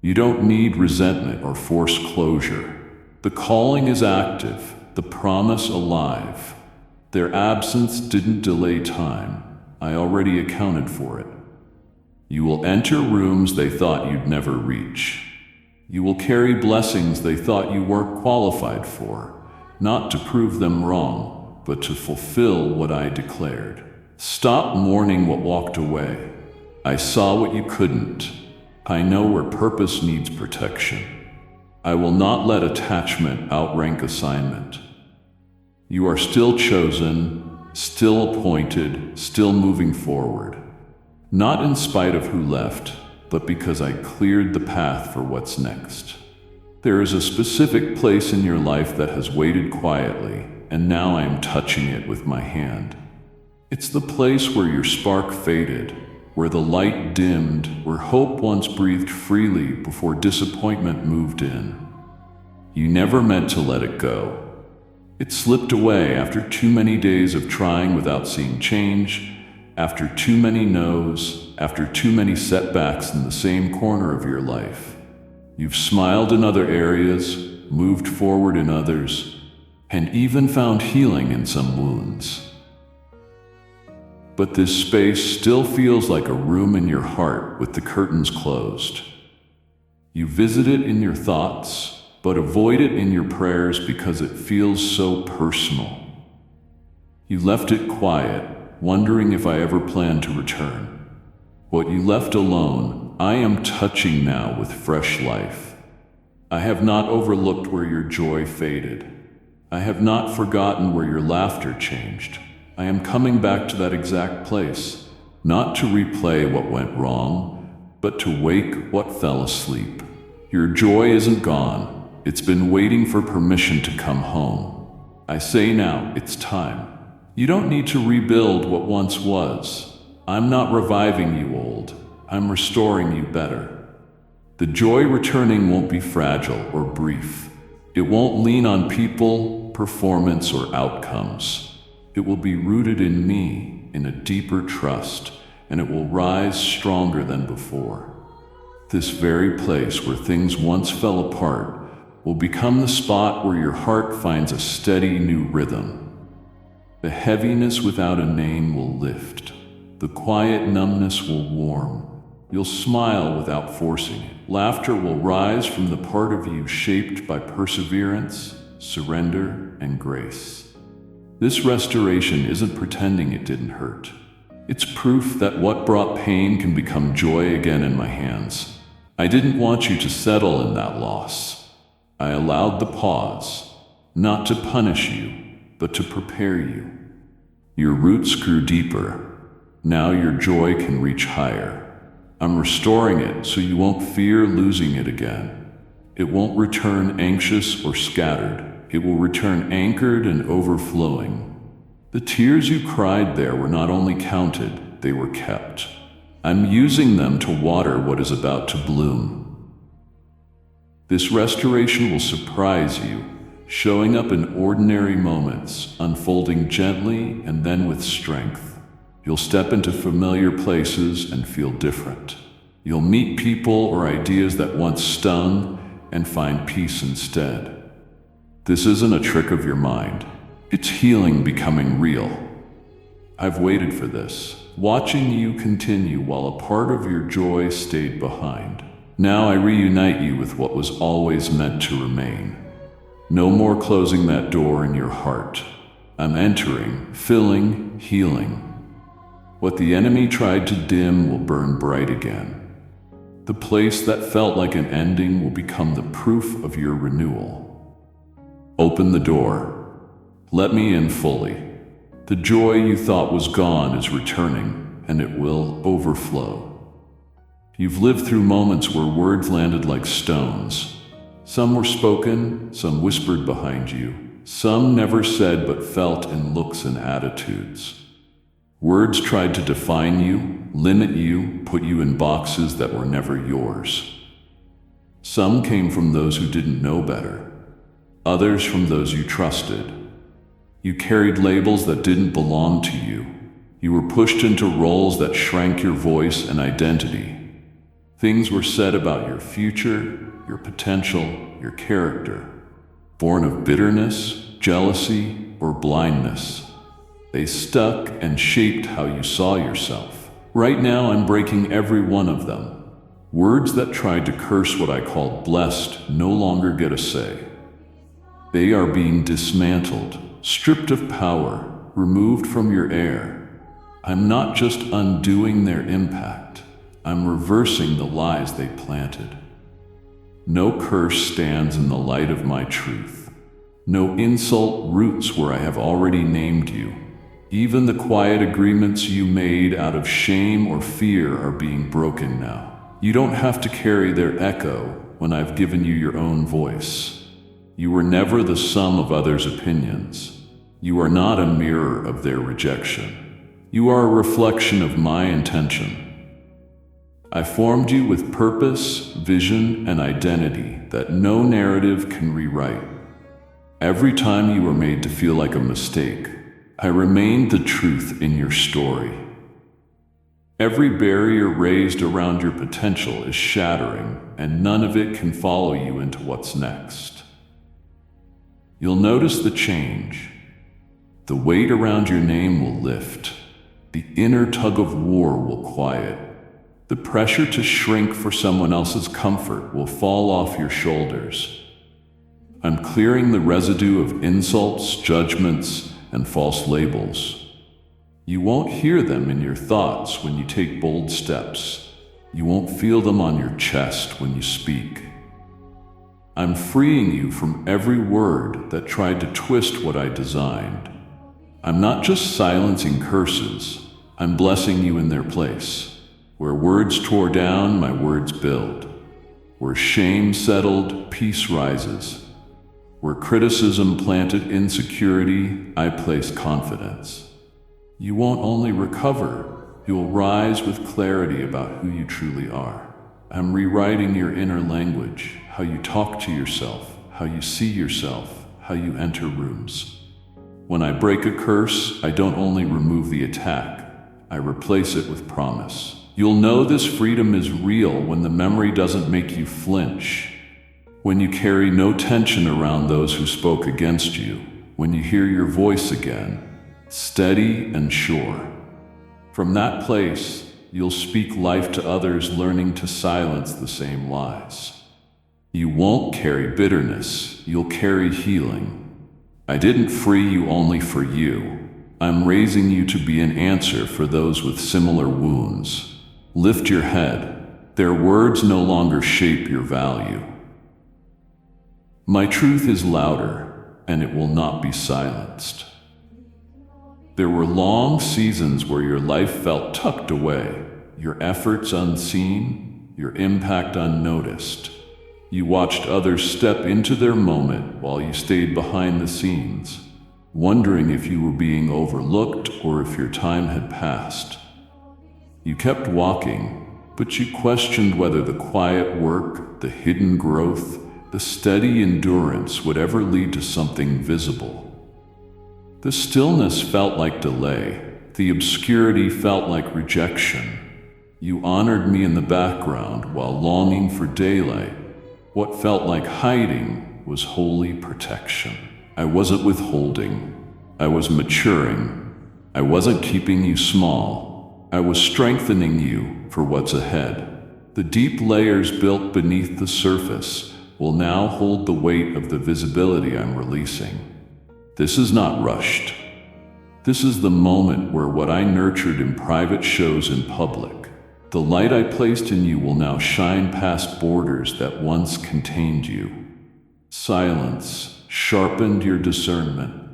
You don't need resentment or forced closure. The calling is active, the promise alive. Their absence didn't delay time. I already accounted for it. You will enter rooms they thought you'd never reach. You will carry blessings they thought you weren't qualified for, not to prove them wrong, but to fulfill what I declared. Stop mourning what walked away. I saw what you couldn't. I know where purpose needs protection. I will not let attachment outrank assignment. You are still chosen, still appointed, still moving forward. Not in spite of who left, but because I cleared the path for what's next. There is a specific place in your life that has waited quietly, and now I am touching it with my hand. It's the place where your spark faded, where the light dimmed, where hope once breathed freely before disappointment moved in. You never meant to let it go. It slipped away after too many days of trying without seeing change, after too many no's, after too many setbacks in the same corner of your life. You've smiled in other areas, moved forward in others, and even found healing in some wounds. But this space still feels like a room in your heart with the curtains closed. You visit it in your thoughts, but avoid it in your prayers because it feels so personal. You left it quiet, wondering if I ever plan to return. What you left alone, I am touching now with fresh life. I have not overlooked where your joy faded. I have not forgotten where your laughter changed. I am coming back to that exact place, not to replay what went wrong, but to wake what fell asleep. Your joy isn't gone. It's been waiting for permission to come home. I say now, it's time. You don't need to rebuild what once was. I'm not reviving you, old. I'm restoring you better. The joy returning won't be fragile or brief. It won't lean on people, performance, or outcomes. It will be rooted in me, in a deeper trust, and it will rise stronger than before. This very place where things once fell apart will become the spot where your heart finds a steady new rhythm. The heaviness without a name will lift. The quiet numbness will warm. You'll smile without forcing it. Laughter will rise from the part of you shaped by perseverance, surrender, and grace. This restoration isn't pretending it didn't hurt. It's proof that what brought pain can become joy again in my hands. I didn't want you to settle in that loss. I allowed the pause, not to punish you, but to prepare you. Your roots grew deeper. Now your joy can reach higher. I'm restoring it so you won't fear losing it again. It won't return anxious or scattered. It will return anchored and overflowing. The tears you cried there were not only counted, they were kept. I'm using them to water what is about to bloom. This restoration will surprise you, showing up in ordinary moments, unfolding gently and then with strength. You'll step into familiar places and feel different. You'll meet people or ideas that once stung and find peace instead. This isn't a trick of your mind. It's healing becoming real. I've waited for this, watching you continue while a part of your joy stayed behind. Now I reunite you with what was always meant to remain. No more closing that door in your heart. I'm entering, filling, healing. What the enemy tried to dim will burn bright again. The place that felt like an ending will become the proof of your renewal. Open the door. Let me in fully. The joy you thought was gone is returning, and it will overflow. You've lived through moments where words landed like stones. Some were spoken, some whispered behind you, some never said but felt in looks and attitudes. Words tried to define you, limit you, put you in boxes that were never yours. Some came from those who didn't know better, others from those you trusted. You carried labels that didn't belong to you. You were pushed into roles that shrank your voice and identity. Things were said about your future, your potential, your character, born of bitterness, jealousy, or blindness. They stuck and shaped how you saw yourself. Right now, I'm breaking every one of them. Words that tried to curse what I called blessed no longer get a say. They are being dismantled, stripped of power, removed from your air. I'm not just undoing their impact. I'm reversing the lies they planted. No curse stands in the light of my truth. No insult roots where I have already named you. Even the quiet agreements you made out of shame or fear are being broken now. You don't have to carry their echo when I've given you your own voice. You were never the sum of others' opinions. You are not a mirror of their rejection. You are a reflection of my intention. I formed you with purpose, vision, and identity that no narrative can rewrite. Every time you were made to feel like a mistake, I remained the truth in your story. Every barrier raised around your potential is shattering, and none of it can follow you into what's next. You'll notice the change. The weight around your name will lift. The inner tug of war will quiet. The pressure to shrink for someone else's comfort will fall off your shoulders. I'm clearing the residue of insults, judgments, and false labels. You won't hear them in your thoughts when you take bold steps. You won't feel them on your chest when you speak. I'm freeing you from every word that tried to twist what I designed. I'm not just silencing curses, I'm blessing you in their place. Where words tore down, my words build. Where shame settled, peace rises. Where criticism planted insecurity, I place confidence. You won't only recover, you'll rise with clarity about who you truly are. I'm rewriting your inner language, how you talk to yourself, how you see yourself, how you enter rooms. When I break a curse, I don't only remove the attack, I replace it with promise. You'll know this freedom is real when the memory doesn't make you flinch. When you carry no tension around those who spoke against you, when you hear your voice again, steady and sure. From that place, you'll speak life to others, learning to silence the same lies. You won't carry bitterness, you'll carry healing. I didn't free you only for you. I'm raising you to be an answer for those with similar wounds. Lift your head. Their words no longer shape your value. My truth is louder, and it will not be silenced. There were long seasons where your life felt tucked away, your efforts unseen, your impact unnoticed. You watched others step into their moment while you stayed behind the scenes, wondering if you were being overlooked or if your time had passed. You kept walking, but you questioned whether the quiet work, the hidden growth, the steady endurance would ever lead to something visible. The stillness felt like delay. The obscurity felt like rejection. You honored me in the background while longing for daylight. What felt like hiding was holy protection. I wasn't withholding. I was maturing. I wasn't keeping you small. I was strengthening you for what's ahead. The deep layers built beneath the surface will now hold the weight of the visibility I'm releasing. This is not rushed. This is the moment where what I nurtured in private shows in public. The light I placed in you will now shine past borders that once contained you. Silence sharpened your discernment.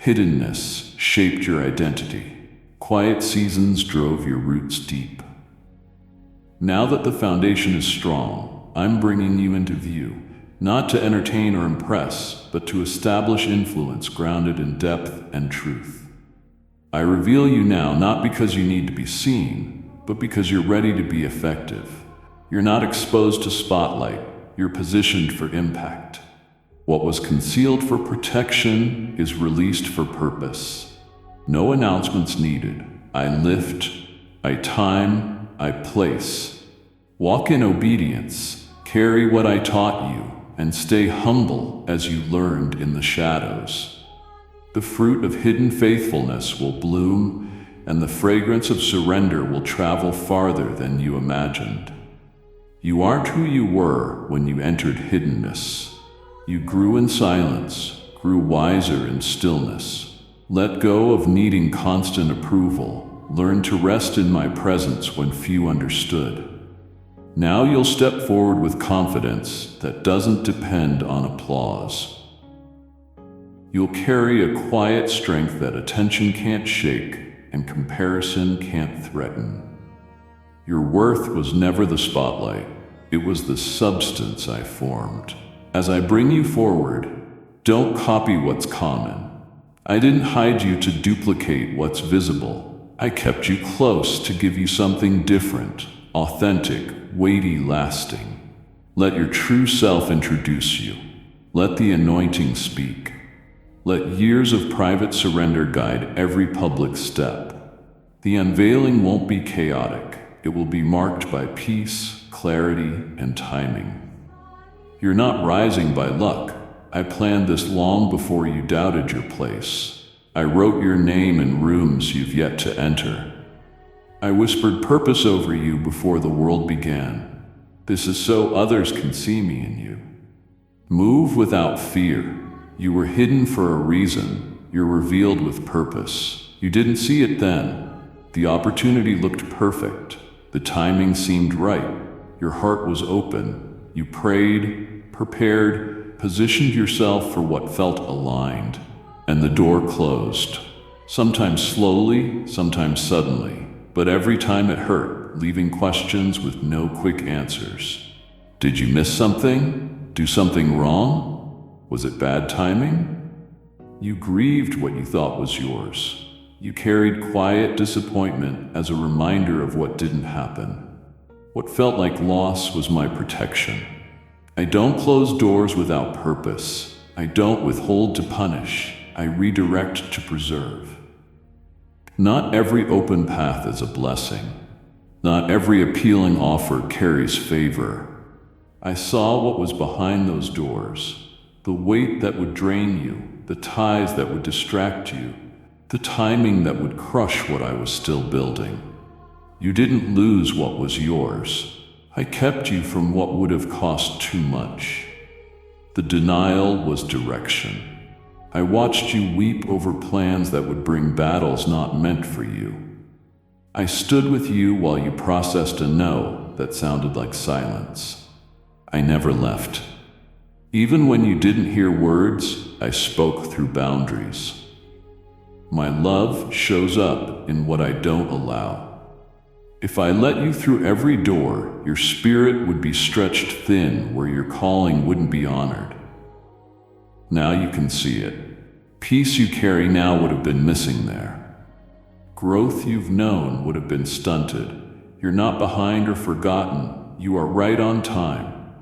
Hiddenness shaped your identity. Quiet seasons drove your roots deep. Now that the foundation is strong, I'm bringing you into view. Not to entertain or impress, but to establish influence grounded in depth and truth. I reveal you now not because you need to be seen, but because you're ready to be effective. You're not exposed to spotlight, you're positioned for impact. What was concealed for protection is released for purpose. No announcements needed. I lift, I time, I place. Walk in obedience, carry what I taught you, and stay humble as you learned in the shadows. The fruit of hidden faithfulness will bloom, and the fragrance of surrender will travel farther than you imagined. You aren't who you were when you entered hiddenness. You grew in silence, grew wiser in stillness. Let go of needing constant approval. Learn to rest in my presence when few understood. Now you'll step forward with confidence that doesn't depend on applause. You'll carry a quiet strength that attention can't shake and comparison can't threaten. Your worth was never the spotlight, it was the substance I formed. As I bring you forward, don't copy what's common. I didn't hide you to duplicate what's visible. I kept you close to give you something different, authentic, weighty, lasting. Let your true self introduce you. Let the anointing speak. Let years of private surrender guide every public step. The unveiling won't be chaotic. It will be marked by peace, clarity, and timing. You're not rising by luck. I planned this long before you doubted your place. I wrote your name in rooms you've yet to enter. I whispered purpose over you before the world began. This is so others can see me in you. Move without fear. You were hidden for a reason. You're revealed with purpose. You didn't see it then. The opportunity looked perfect. The timing seemed right. Your heart was open. You prayed. prepared, positioned yourself for what felt aligned, and the door closed. Sometimes slowly, sometimes suddenly, but every time it hurt, leaving questions with no quick answers. Did you miss something? Do something wrong? Was it bad timing? You grieved what you thought was yours. You carried quiet disappointment as a reminder of what didn't happen. What felt like loss was my protection. I don't close doors without purpose. I don't withhold to punish. I redirect to preserve. Not every open path is a blessing. Not every appealing offer carries favor. I saw what was behind those doors, the weight that would drain you, the ties that would distract you, the timing that would crush what I was still building. You didn't lose what was yours. I kept you from what would have cost too much. The denial was direction. I watched you weep over plans that would bring battles not meant for you. I stood with you while you processed a no that sounded like silence. I never left. Even when you didn't hear words, I spoke through boundaries. My love shows up in what I don't allow. If I let you through every door, your spirit would be stretched thin where your calling wouldn't be honored. Now you can see it. Peace you carry now would have been missing there. Growth you've known would have been stunted. You're not behind or forgotten. You are right on time.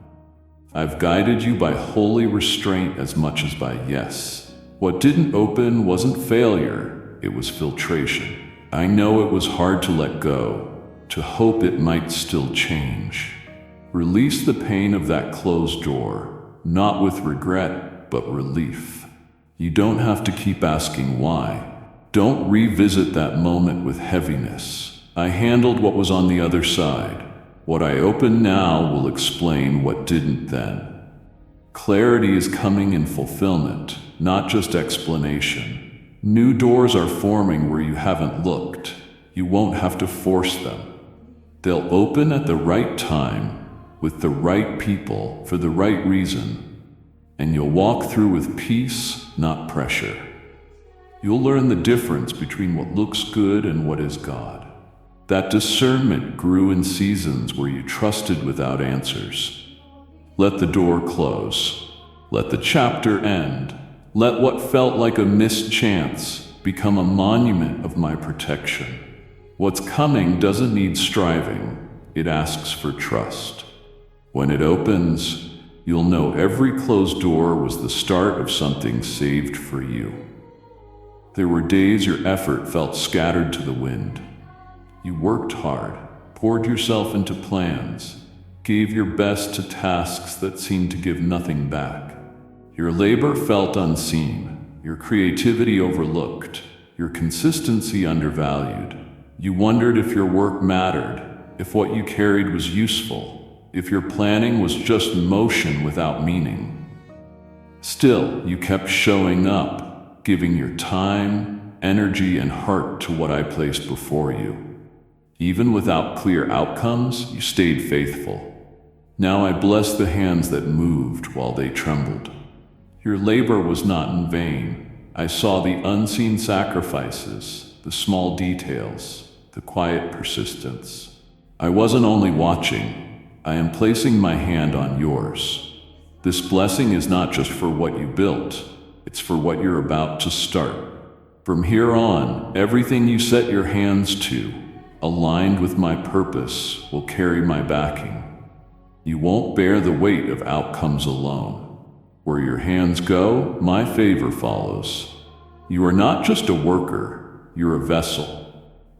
I've guided you by holy restraint as much as by yes. What didn't open wasn't failure, it was filtration. I know it was hard to let go, to hope it might still change. Release the pain of that closed door, not with regret, but relief. You don't have to keep asking why. Don't revisit that moment with heaviness. I handled what was on the other side. What I open now will explain what didn't then. Clarity is coming in fulfillment, not just explanation. New doors are forming where you haven't looked. You won't have to force them. They'll open at the right time, with the right people, for the right reason. And you'll walk through with peace, not pressure. You'll learn the difference between what looks good and what is God. That discernment grew in seasons where you trusted without answers. Let the door close. Let the chapter end. Let what felt like a missed chance become a monument of my protection. What's coming doesn't need striving. It asks for trust. When it opens, you'll know every closed door was the start of something saved for you. There were days your effort felt scattered to the wind. You worked hard, poured yourself into plans, gave your best to tasks that seemed to give nothing back. Your labor felt unseen, your creativity overlooked, your consistency undervalued. You wondered if your work mattered, if what you carried was useful, if your planning was just motion without meaning. Still, you kept showing up, giving your time, energy, and heart to what I placed before you. Even without clear outcomes, you stayed faithful. Now I bless the hands that moved while they trembled. Your labor was not in vain. I saw the unseen sacrifices, the small details, the quiet persistence. I wasn't only watching, I am placing my hand on yours. This blessing is not just for what you built, it's for what you're about to start. From here on, everything you set your hands to, aligned with my purpose, will carry my backing. You won't bear the weight of outcomes alone. Where your hands go, my favor follows. You are not just a worker, you're a vessel.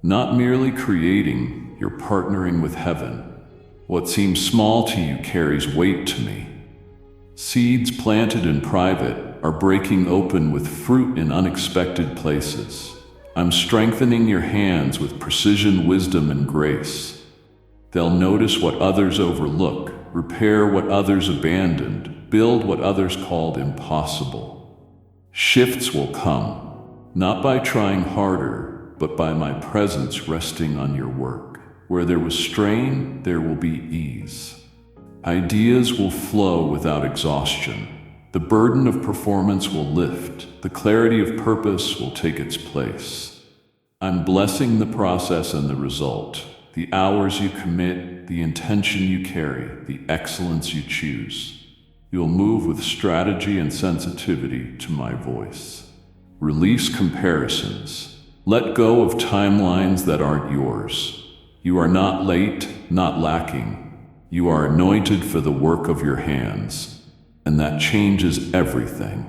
Not merely creating, you're partnering with heaven. What seems small to you carries weight to me. Seeds planted in private are breaking open with fruit in unexpected places. I'm strengthening your hands with precision, wisdom, and grace. They'll notice what others overlook, repair what others abandoned, build what others called impossible. Shifts will come, not by trying harder, but by my presence resting on your work. Where there was strain, there will be ease. Ideas will flow without exhaustion. The burden of performance will lift. The clarity of purpose will take its place. I'm blessing the process and the result, the hours you commit, the intention you carry, the excellence you choose. You'll move with strategy and sensitivity to my voice. Release comparisons. Let go of timelines that aren't yours. You are not late, not lacking. You are anointed for the work of your hands, and that changes everything.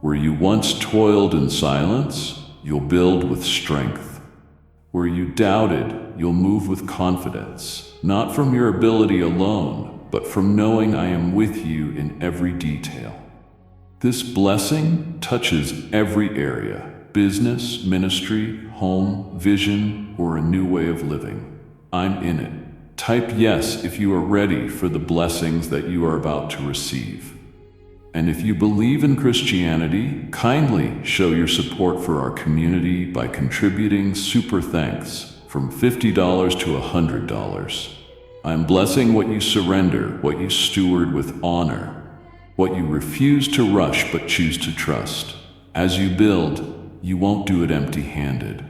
Where you once toiled in silence, you'll build with strength. Where you doubted, you'll move with confidence, not from your ability alone, but from knowing I am with you in every detail. This blessing touches every area: business, ministry, home, vision, or a new way of living. I'm in it. Type yes if you are ready for the blessings that you are about to receive. And if you believe in Christianity, kindly show your support for our community by contributing super thanks from $50 to $100. I'm blessing what you surrender, what you steward with honor, what you refuse to rush but choose to trust. As you build, you won't do it empty-handed.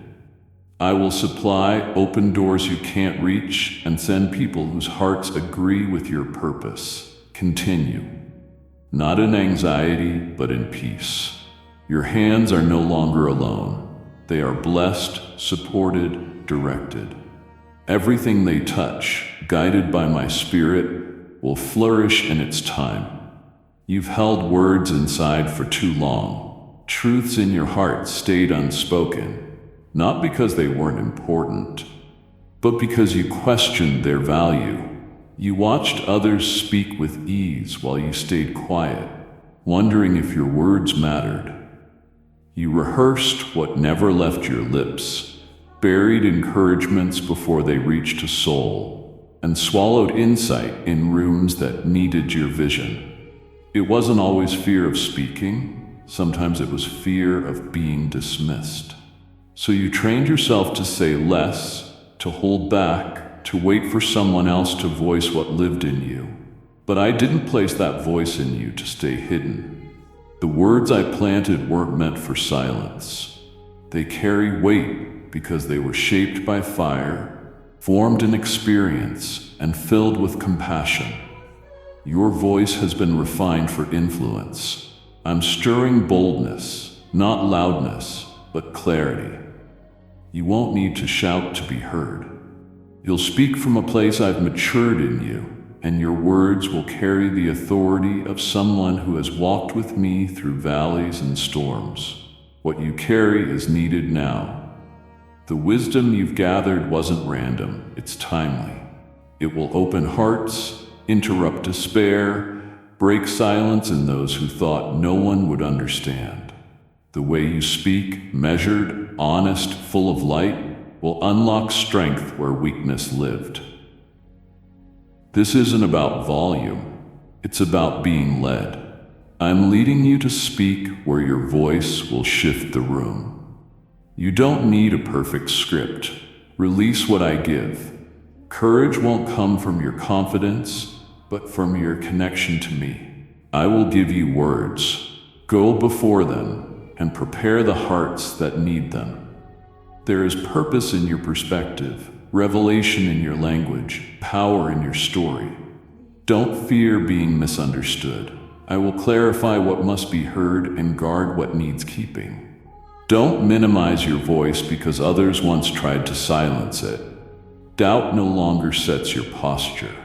I will supply, open doors you can't reach, and send people whose hearts agree with your purpose. Continue. Not in anxiety, but in peace. Your hands are no longer alone. They are blessed, supported, directed. Everything they touch, guided by my Spirit, will flourish in its time. You've held words inside for too long. Truths in your heart stayed unspoken. Not because they weren't important, but because you questioned their value. You watched others speak with ease while you stayed quiet, wondering if your words mattered. You rehearsed what never left your lips, buried encouragements before they reached a soul, and swallowed insight in rooms that needed your vision. It wasn't always fear of speaking, sometimes it was fear of being dismissed. So you trained yourself to say less, to hold back, to wait for someone else to voice what lived in you. But I didn't place that voice in you to stay hidden. The words I planted weren't meant for silence. They carry weight because they were shaped by fire, formed in experience, and filled with compassion. Your voice has been refined for influence. I'm stirring boldness, not loudness, but clarity. You won't need to shout to be heard. You'll speak from a place I've matured in you, and your words will carry the authority of someone who has walked with me through valleys and storms. What you carry is needed now. The wisdom you've gathered wasn't random, it's timely. It will open hearts, interrupt despair, break silence in those who thought no one would understand. The way you speak, measured, honest, full of light, will unlock strength where weakness lived. This isn't about volume, it's about being led. I'm leading you to speak where your voice will shift the room. You don't need a perfect script. Release what I give. Courage won't come from your confidence, but from your connection to me. I will give you words. Go before them and prepare the hearts that need them. There is purpose in your perspective, revelation in your language, power in your story. Don't fear being misunderstood. I will clarify what must be heard and guard what needs keeping. Don't minimize your voice because others once tried to silence it. Doubt no longer sets your posture.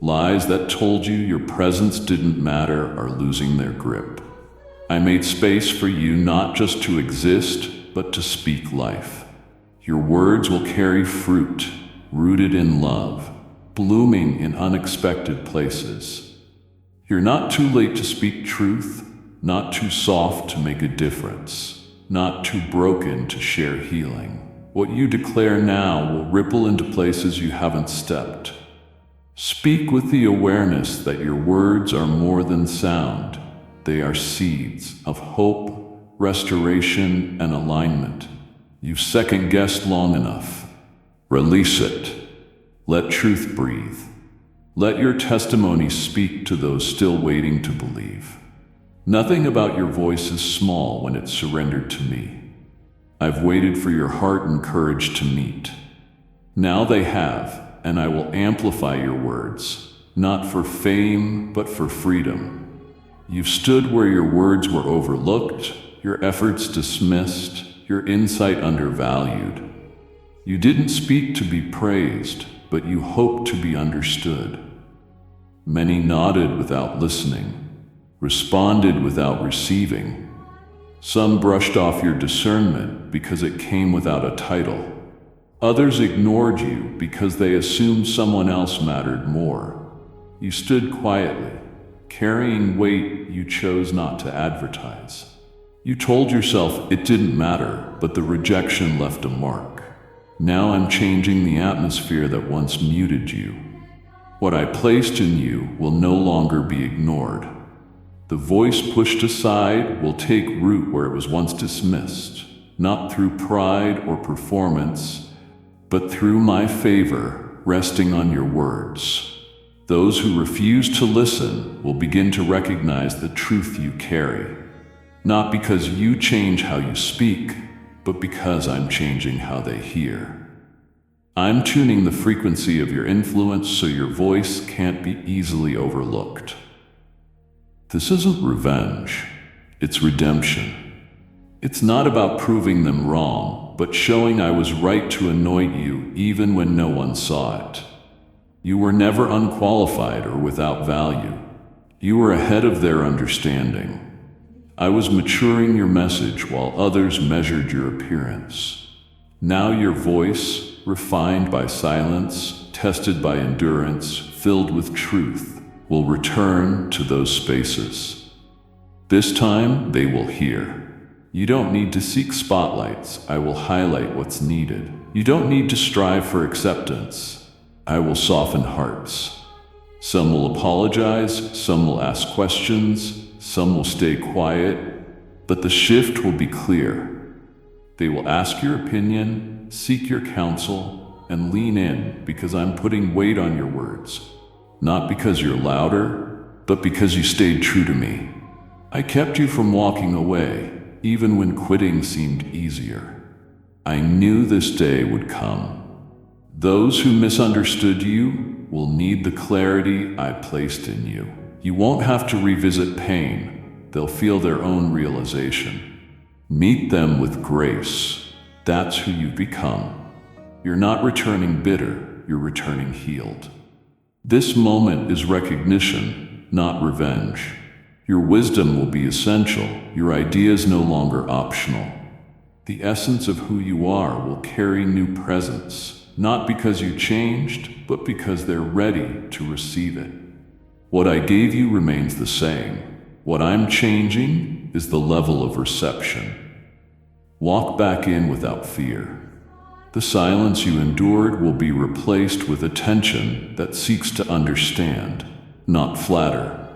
Lies that told you your presence didn't matter are losing their grip. I made space for you not just to exist, but to speak life. Your words will carry fruit, rooted in love, blooming in unexpected places. You're not too late to speak truth, not too soft to make a difference, not too broken to share healing. What you declare now will ripple into places you haven't stepped. Speak with the awareness that your words are more than sound. They are seeds of hope, restoration, and alignment. You've second-guessed long enough. Release it. Let truth breathe. Let your testimony speak to those still waiting to believe. Nothing about your voice is small when it's surrendered to me. I've waited for your heart and courage to meet. Now they have, and I will amplify your words, not for fame, but for freedom. You've stood where your words were overlooked, your efforts dismissed, your insight undervalued. You didn't speak to be praised, but you hoped to be understood. Many nodded without listening, responded without receiving. Some brushed off your discernment because it came without a title. Others ignored you because they assumed someone else mattered more. You stood quietly, carrying weight you chose not to advertise. You told yourself it didn't matter, but the rejection left a mark. Now I'm changing the atmosphere that once muted you. What I placed in you will no longer be ignored. The voice pushed aside will take root where it was once dismissed, not through pride or performance, but through my favor resting on your words. Those who refuse to listen will begin to recognize the truth you carry, not because you change how you speak, but because I'm changing how they hear. I'm tuning the frequency of your influence so your voice can't be easily overlooked. This isn't revenge, it's redemption. It's not about proving them wrong, but showing I was right to anoint you even when no one saw it. You were never unqualified or without value. You were ahead of their understanding. I was maturing your message while others measured your appearance. Now your voice, refined by silence, tested by endurance, filled with truth, will return to those spaces. This time, they will hear. You don't need to seek spotlights. I will highlight what's needed. You don't need to strive for acceptance. I will soften hearts. Some will apologize, some will ask questions, some will stay quiet, but the shift will be clear. They will ask your opinion, seek your counsel, and lean in because I'm putting weight on your words. Not because you're louder, but because you stayed true to me. I kept you from walking away, even when quitting seemed easier. I knew this day would come. Those who misunderstood you will need the clarity I placed in you. You won't have to revisit pain. They'll feel their own realization. Meet them with grace. That's who you've become. You're not returning bitter, you're returning healed. This moment is recognition, not revenge. Your wisdom will be essential, your ideas no longer optional. The essence of who you are will carry new presence, not because you changed, but because they're ready to receive it. What I gave you remains the same. What I'm changing is the level of reception. Walk back in without fear. The silence you endured will be replaced with attention that seeks to understand, not flatter.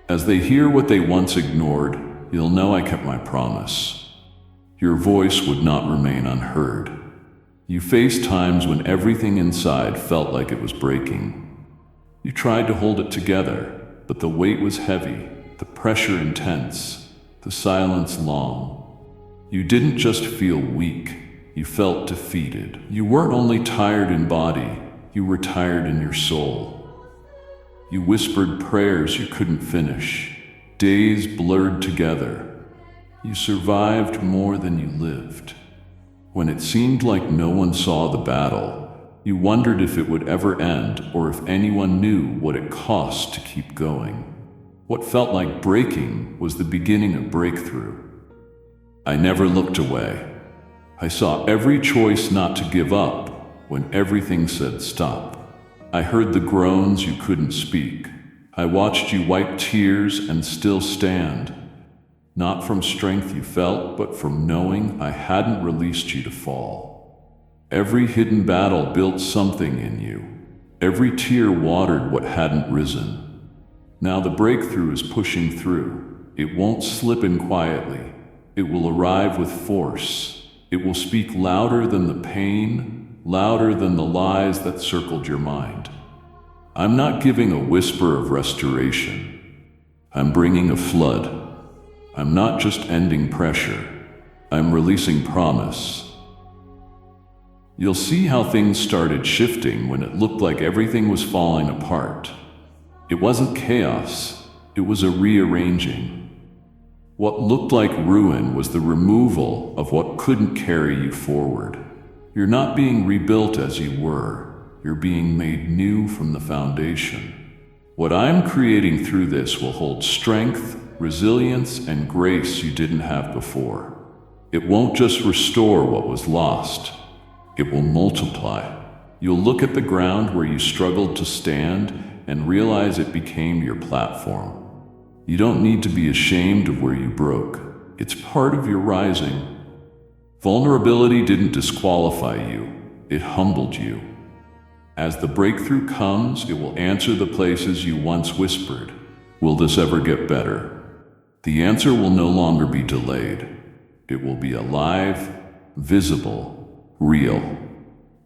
As they hear what they once ignored, you'll know I kept my promise. Your voice would not remain unheard. You faced times when everything inside felt like it was breaking. You tried to hold it together, but the weight was heavy, the pressure intense, the silence long. You didn't just feel weak. You felt defeated. You weren't only tired in body, you were tired in your soul. You whispered prayers you couldn't finish. Days blurred together. You survived more than you lived. When it seemed like no one saw the battle, you wondered if it would ever end or if anyone knew what it cost to keep going. What felt like breaking was the beginning of breakthrough. I never looked away. I saw every choice not to give up when everything said stop. I heard the groans you couldn't speak. I watched you wipe tears and still stand. Not from strength you felt, but from knowing I hadn't released you to fall. Every hidden battle built something in you. Every tear watered what hadn't risen. Now the breakthrough is pushing through. It won't slip in quietly. It will arrive with force. It will speak louder than the pain, louder than the lies that circled your mind. I'm not giving a whisper of restoration. I'm bringing a flood. I'm not just ending pressure. I'm releasing promise. You'll see how things started shifting when it looked like everything was falling apart. It wasn't chaos, it was a rearranging. What looked like ruin was the removal of what couldn't carry you forward. You're not being rebuilt as you were, you're being made new from the foundation. What I'm creating through this will hold strength, resilience, and grace you didn't have before. It won't just restore what was lost, it will multiply. You'll look at the ground where you struggled to stand and realize it became your platform. You don't need to be ashamed of where you broke. It's part of your rising. Vulnerability didn't disqualify you, it humbled you. As the breakthrough comes, it will answer the places you once whispered, "Will this ever get better?" The answer will no longer be delayed. It will be alive, visible, real.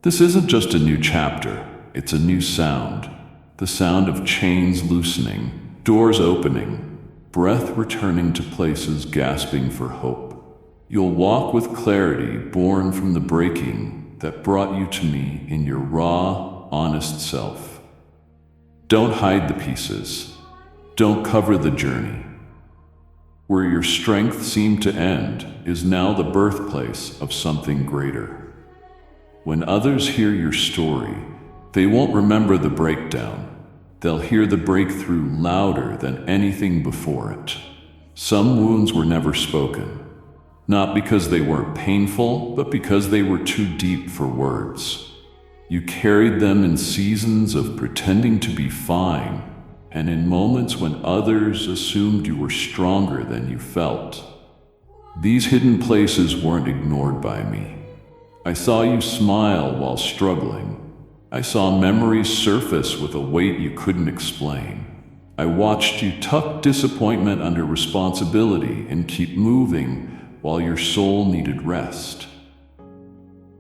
This isn't just a new chapter, it's a new sound. The sound of chains loosening, doors opening, breath returning to places gasping for hope. You'll walk with clarity born from the breaking that brought you to me in your raw, honest self. Don't hide the pieces. Don't cover the journey. Where your strength seemed to end is now the birthplace of something greater. When others hear your story, they won't remember the breakdown. They'll hear the breakthrough louder than anything before it. Some wounds were never spoken, not because they weren't painful, but because they were too deep for words. You carried them in seasons of pretending to be fine, and in moments when others assumed you were stronger than you felt. These hidden places weren't ignored by me. I saw you smile while struggling. I saw memories surface with a weight you couldn't explain. I watched you tuck disappointment under responsibility and keep moving while your soul needed rest.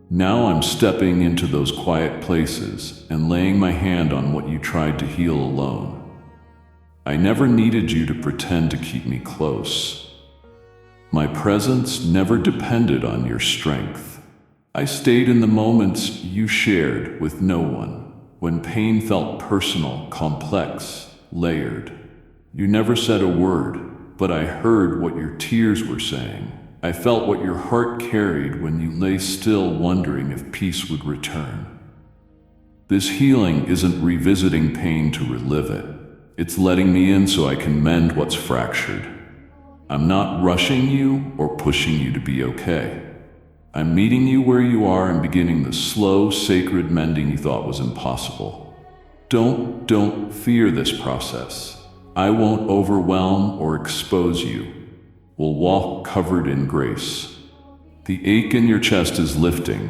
Now I'm stepping into those quiet places and laying my hand on what you tried to heal alone. I never needed you to pretend to keep me close. My presence never depended on your strength. I stayed in the moments you shared with no one, when pain felt personal, complex, layered. You never said a word, but I heard what your tears were saying. I felt what your heart carried when you lay still wondering if peace would return. This healing isn't revisiting pain to relive it. It's letting me in so I can mend what's fractured. I'm not rushing you or pushing you to be okay. I'm meeting you where you are and beginning the slow, sacred mending you thought was impossible. Don't fear this process. I won't overwhelm or expose you. We'll walk covered in grace. The ache in your chest is lifting,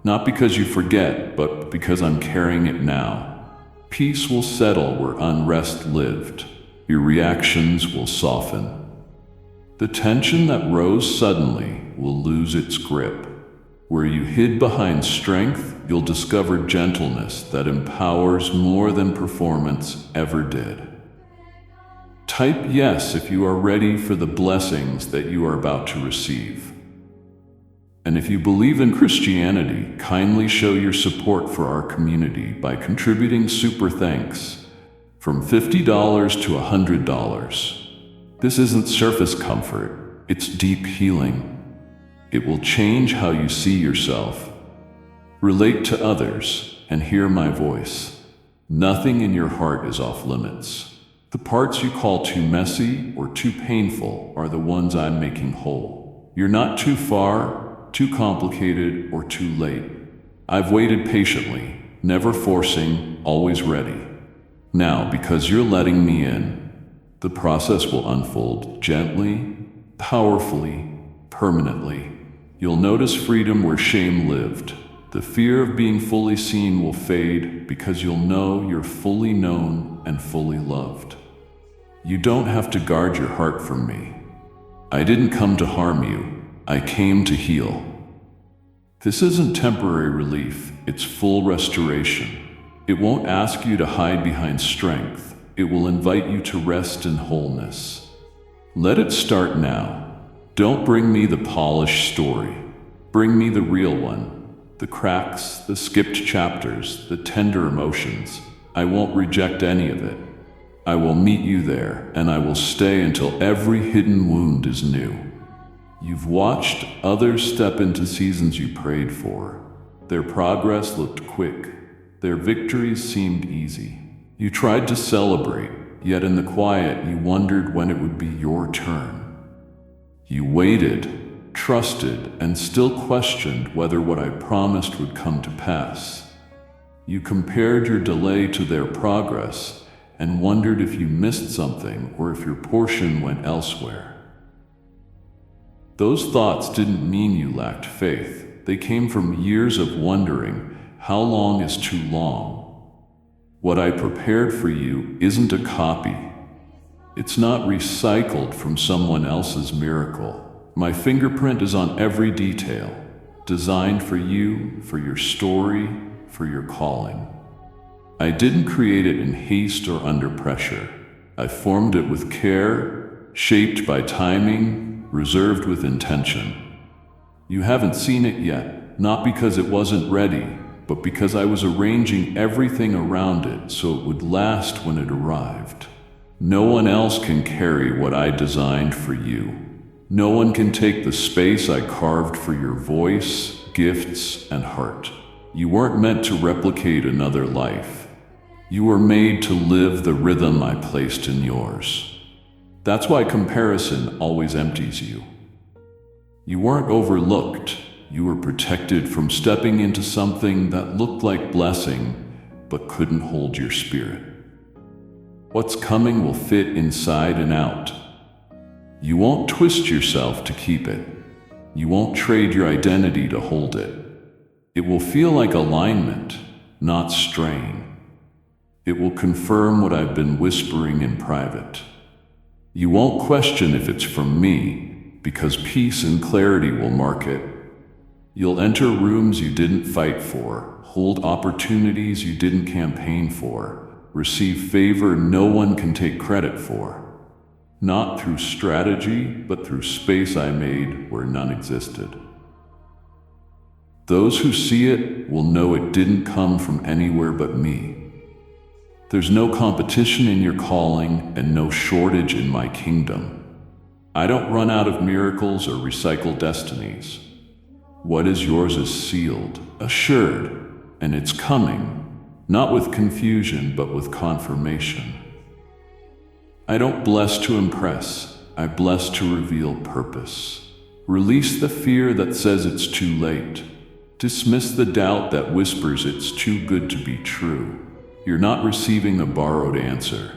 not because you forget, but because I'm carrying it now. Peace will settle where unrest lived. Your reactions will soften. The tension that rose suddenly will lose its grip. Where you hid behind strength, you'll discover gentleness that empowers more than performance ever did. Type yes if you are ready for the blessings that you are about to receive. And if you believe in Christianity, kindly show your support for our community by contributing super thanks from $50 to $100. This isn't surface comfort, it's deep healing. It will change how you see yourself, relate to others, and hear my voice. Nothing in your heart is off limits. The parts you call too messy or too painful are the ones I'm making whole. You're not too far, too complicated, or too late. I've waited patiently, never forcing, always ready. Now, because you're letting me in, the process will unfold gently, powerfully, permanently. You'll notice freedom where shame lived. The fear of being fully seen will fade because you'll know you're fully known and fully loved. You don't have to guard your heart from me. I didn't come to harm you. I came to heal. This isn't temporary relief, it's full restoration. It won't ask you to hide behind strength. It will invite you to rest in wholeness. Let it start now. Don't bring me the polished story. Bring me the real one. The cracks, the skipped chapters, the tender emotions. I won't reject any of it. I will meet you there, and I will stay until every hidden wound is new. You've watched others step into seasons you prayed for. Their progress looked quick. Their victories seemed easy. You tried to celebrate, yet in the quiet you wondered when it would be your turn. You waited, trusted, and still questioned whether what I promised would come to pass. You compared your delay to their progress and wondered if you missed something or if your portion went elsewhere. Those thoughts didn't mean you lacked faith. They came from years of wondering, how long is too long? What I prepared for you isn't a copy. It's not recycled from someone else's miracle. My fingerprint is on every detail, designed for you, for your story, for your calling. I didn't create it in haste or under pressure. I formed it with care, shaped by timing, reserved with intention. You haven't seen it yet, not because it wasn't ready, but because I was arranging everything around it so it would last when it arrived. No one else can carry what I designed for you. No one can take the space I carved for your voice, gifts, and heart. You weren't meant to replicate another life. You were made to live the rhythm I placed in yours. That's why comparison always empties you. You weren't overlooked. You were protected from stepping into something that looked like blessing, but couldn't hold your spirit. What's coming will fit inside and out. You won't twist yourself to keep it. You won't trade your identity to hold it. It will feel like alignment, not strain. It will confirm what I've been whispering in private. You won't question if it's from me, because peace and clarity will mark it. You'll enter rooms you didn't fight for, hold opportunities you didn't campaign for, receive favor no one can take credit for. Not through strategy, but through space I made where none existed. Those who see it will know it didn't come from anywhere but me. There's no competition in your calling and no shortage in my kingdom. I don't run out of miracles or recycle destinies. What is yours is sealed, assured, and it's coming, not with confusion, but with confirmation. I don't bless to impress, I bless to reveal purpose. Release the fear that says it's too late. Dismiss the doubt that whispers it's too good to be true. You're not receiving a borrowed answer.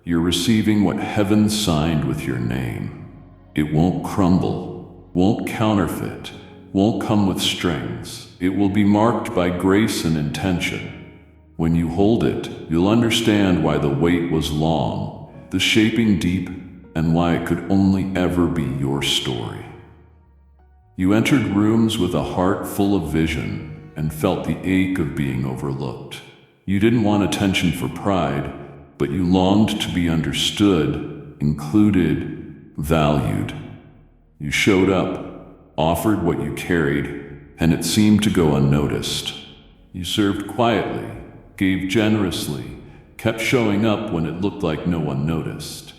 You're receiving what heaven signed with your name. It won't crumble, won't counterfeit, won't come with strings. It will be marked by grace and intention. When you hold it, you'll understand why the wait was long, the shaping deep, and why it could only ever be your story. You entered rooms with a heart full of vision and felt the ache of being overlooked. You didn't want attention for pride, but you longed to be understood, included, valued. You showed up, offered what you carried, and it seemed to go unnoticed. You served quietly, gave generously, kept showing up when it looked like no one noticed.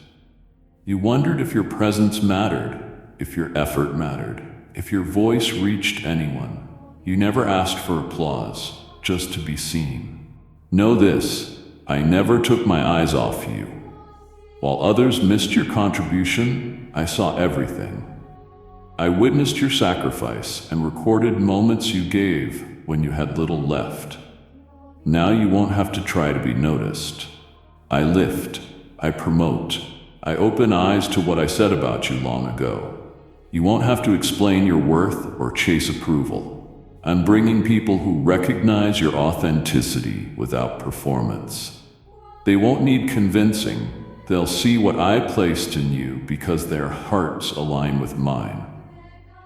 You wondered if your presence mattered, if your effort mattered, if your voice reached anyone. You never asked for applause, just to be seen. Know this, I never took my eyes off you. While others missed your contribution, I saw everything. I witnessed your sacrifice and recorded moments you gave when you had little left. Now you won't have to try to be noticed. I lift, I promote, I open eyes to what I said about you long ago. You won't have to explain your worth or chase approval. I'm bringing people who recognize your authenticity without performance. They won't need convincing. They'll see what I placed in you because their hearts align with mine.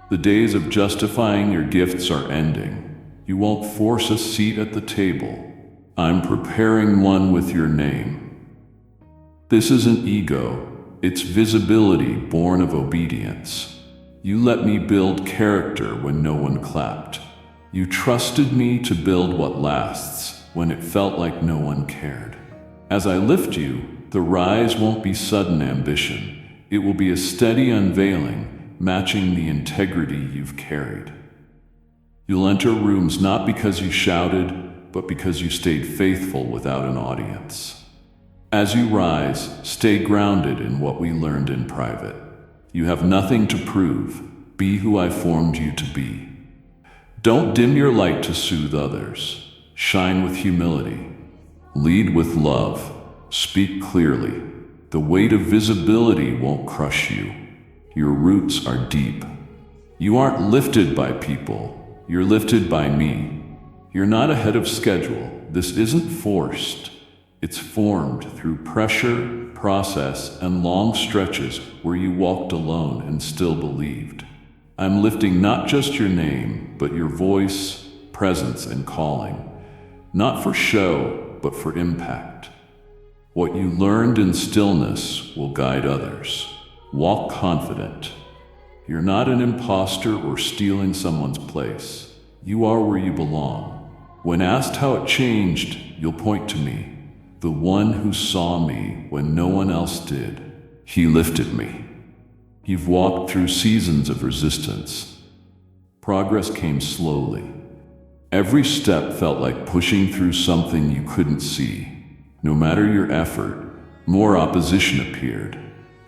The days of justifying your gifts are ending. You won't force a seat at the table. I'm preparing one with your name. This isn't ego, it's visibility born of obedience. You let me build character when no one clapped. You trusted me to build what lasts when it felt like no one cared. As I lift you, the rise won't be sudden ambition. It will be a steady unveiling, matching the integrity you've carried. You'll enter rooms not because you shouted, but because you stayed faithful without an audience. As you rise, stay grounded in what we learned in private. You have nothing to prove. Be who I formed you to be. Don't dim your light to soothe others. Shine with humility. Lead with love. Speak clearly. The weight of visibility won't crush you. Your roots are deep. You aren't lifted by people. You're lifted by me. You're not ahead of schedule. This isn't forced. It's formed through pressure, process, and long stretches where you walked alone and still believed. I'm lifting not just your name, but your voice, presence, and calling. Not for show, but for impact. What you learned in stillness will guide others. Walk confident. You're not an imposter or stealing someone's place. You are where you belong. When asked how it changed, you'll point to me, the one who saw me when no one else did. He lifted me. You've walked through seasons of resistance. Progress came slowly. Every step felt like pushing through something you couldn't see. No matter your effort, more opposition appeared.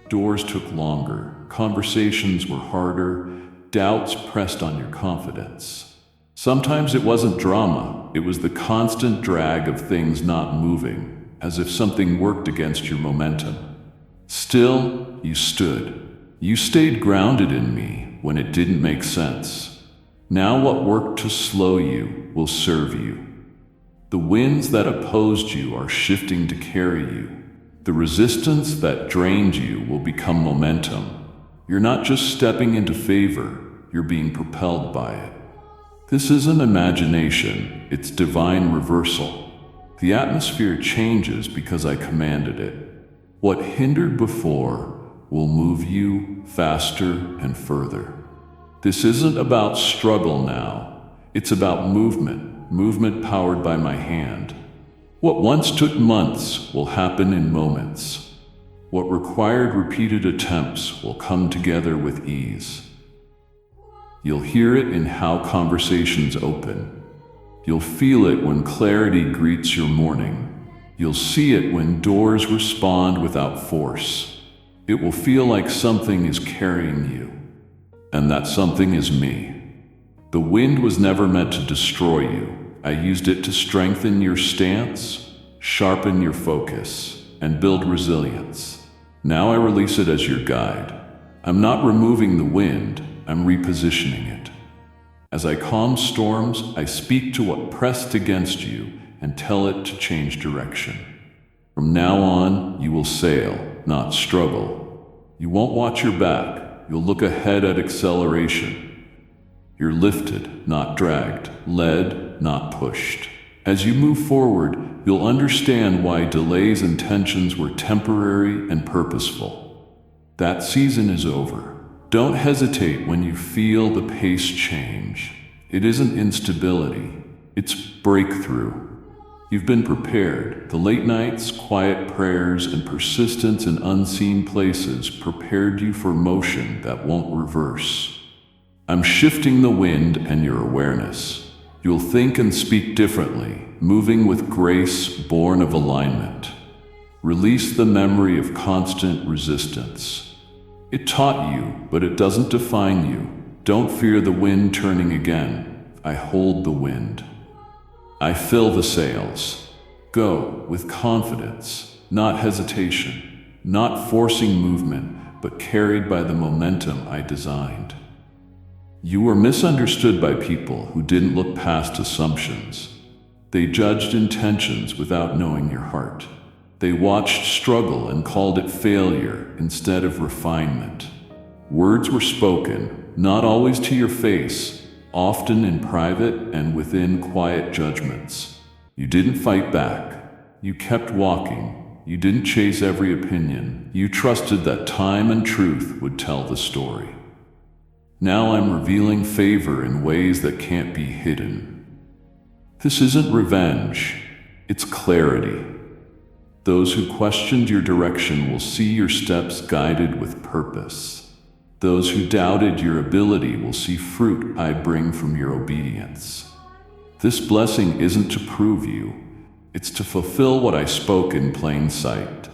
Doors took longer, conversations were harder, doubts pressed on your confidence. Sometimes it wasn't drama, it was the constant drag of things not moving, as if something worked against your momentum. Still, you stood. You stayed grounded in me when it didn't make sense. Now what worked to slow you will serve you. The winds that opposed you are shifting to carry you. The resistance that drained you will become momentum. You're not just stepping into favor, you're being propelled by it. This isn't imagination, it's divine reversal. The atmosphere changes because I commanded it. What hindered before will move you faster and further. This isn't about struggle now, it's about movement powered by my hand. What once took months will happen in moments. What required repeated attempts will come together with ease. You'll hear it in how conversations open. You'll feel it when clarity greets your morning. You'll see it when doors respond without force. It will feel like something is carrying you, and that something is me. The wind was never meant to destroy you. I used it to strengthen your stance, sharpen your focus, and build resilience. Now I release it as your guide. I'm not removing the wind, I'm repositioning it. As I calm storms, I speak to what pressed against you and tell it to change direction. From now on, you will sail, not struggle. You won't watch your back, you'll look ahead at acceleration. You're lifted, not dragged, led, not pushed. As you move forward, you'll understand why delays and tensions were temporary and purposeful. That season is over. Don't hesitate when you feel the pace change. It isn't instability, it's breakthrough. You've been prepared. The late nights, quiet prayers, and persistence in unseen places prepared you for motion that won't reverse. I'm shifting the wind and your awareness. You'll think and speak differently, moving with grace born of alignment. Release the memory of constant resistance. It taught you, but it doesn't define you. Don't fear the wind turning again. I hold the wind. I fill the sails. Go with confidence, not hesitation, not forcing movement, but carried by the momentum I designed. You were misunderstood by people who didn't look past assumptions. They judged intentions without knowing your heart. They watched struggle and called it failure instead of refinement. Words were spoken, not always to your face, often in private and within quiet judgments. You didn't fight back. You kept walking. You didn't chase every opinion. You trusted that time and truth would tell the story. Now I'm revealing favor in ways that can't be hidden. This isn't revenge, it's clarity. Those who questioned your direction will see your steps guided with purpose. Those who doubted your ability will see fruit I bring from your obedience. This blessing isn't to prove you, it's to fulfill what I spoke in plain sight.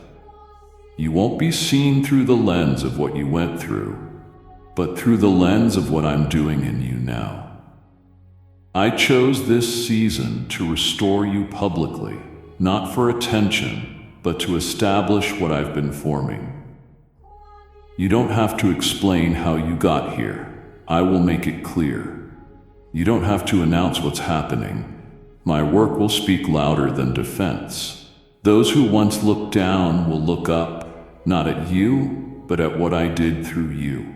You won't be seen through the lens of what you went through, but through the lens of what I'm doing in you now. I chose this season to restore you publicly, not for attention, but to establish what I've been forming. You don't have to explain how you got here. I will make it clear. You don't have to announce what's happening. My work will speak louder than defense. Those who once looked down will look up, not at you, but at what I did through you.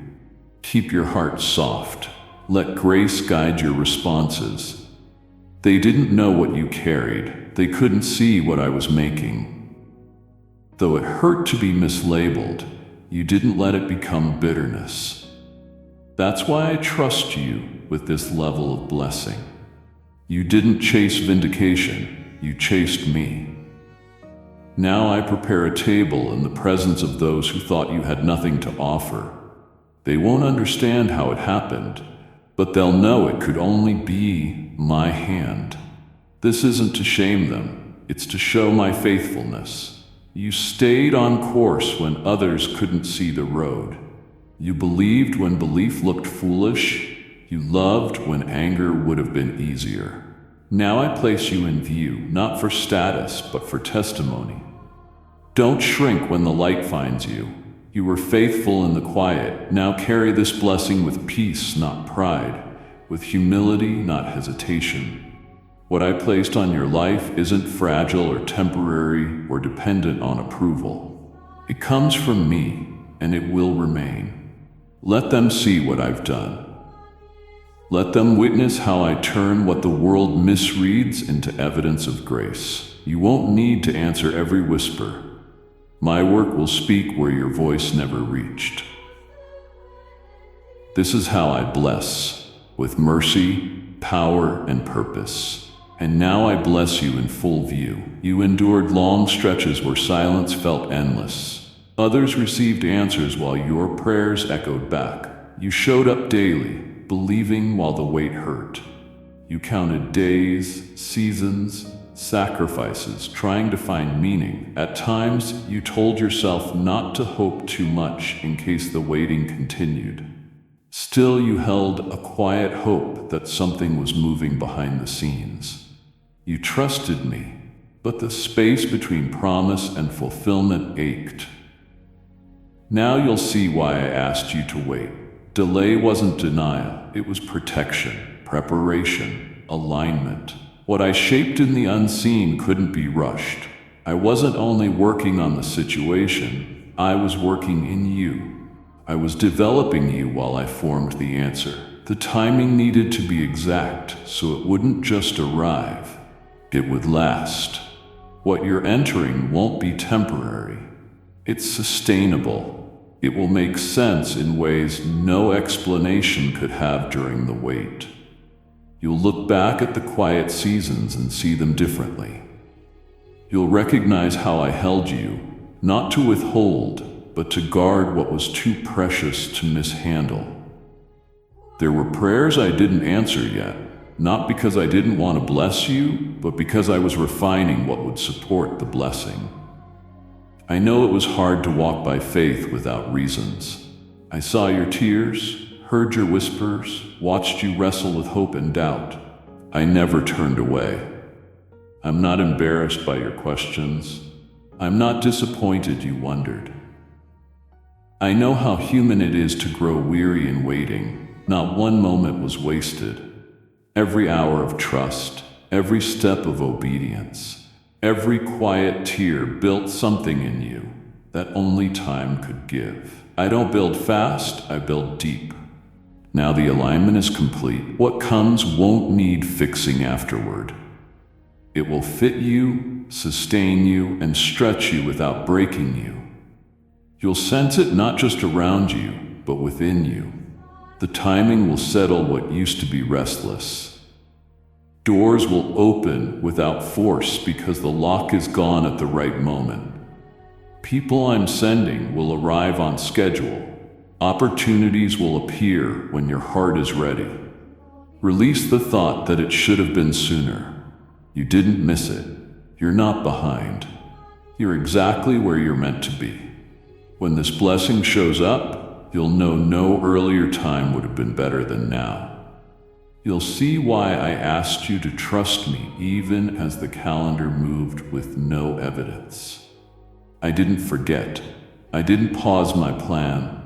Keep your heart soft. Let grace guide your responses. They didn't know what you carried. They couldn't see what I was making. Though it hurt to be mislabeled, you didn't let it become bitterness. That's why I trust you with this level of blessing. You didn't chase vindication, you chased me. Now I prepare a table in the presence of those who thought you had nothing to offer. They won't understand how it happened, but they'll know it could only be my hand. This isn't to shame them, it's to show my faithfulness. You stayed on course when others couldn't see the road. You believed when belief looked foolish. You loved when anger would have been easier. Now I place you in view, not for status, but for testimony. Don't shrink when the light finds you. You were faithful in the quiet. Now carry this blessing with peace, not pride, with humility, not hesitation. What I placed on your life isn't fragile or temporary or dependent on approval. It comes from me, and it will remain. Let them see what I've done. Let them witness how I turn what the world misreads into evidence of grace. You won't need to answer every whisper. My work will speak where your voice never reached. This is how I bless, with mercy, power, and purpose. And now I bless you in full view. You endured long stretches where silence felt endless. Others received answers while your prayers echoed back. You showed up daily, believing while the weight hurt. You counted days, seasons, sacrifices, trying to find meaning. At times, you told yourself not to hope too much in case the waiting continued. Still, you held a quiet hope that something was moving behind the scenes. You trusted me, but the space between promise and fulfillment ached. Now you'll see why I asked you to wait. Delay wasn't denial, it was protection, preparation, alignment. What I shaped in the unseen couldn't be rushed. I wasn't only working on the situation, I was working in you. I was developing you while I formed the answer. The timing needed to be exact, so it wouldn't just arrive. It would last. What you're entering won't be temporary. It's sustainable. It will make sense in ways no explanation could have during the wait. You'll look back at the quiet seasons and see them differently. You'll recognize how I held you, not to withhold, but to guard what was too precious to mishandle. There were prayers I didn't answer yet, not because I didn't want to bless you, but because I was refining what would support the blessing. I know it was hard to walk by faith without reasons. I saw your tears, heard your whispers, watched you wrestle with hope and doubt. I never turned away. I'm not embarrassed by your questions. I'm not disappointed you wondered. I know how human it is to grow weary in waiting. Not one moment was wasted. Every hour of trust, every step of obedience, every quiet tear built something in you that only time could give. I don't build fast, I build deep. Now the alignment is complete. What comes won't need fixing afterward. It will fit you, sustain you, and stretch you without breaking you. You'll sense it not just around you, but within you. The timing will settle what used to be restless. Doors will open without force because the lock is gone at the right moment. People I'm sending will arrive on schedule. Opportunities will appear when your heart is ready. Release the thought that it should have been sooner. You didn't miss it. You're not behind. You're exactly where you're meant to be. When this blessing shows up, you'll know no earlier time would have been better than now. You'll see why I asked you to trust me even as the calendar moved with no evidence. I didn't forget. I didn't pause my plan.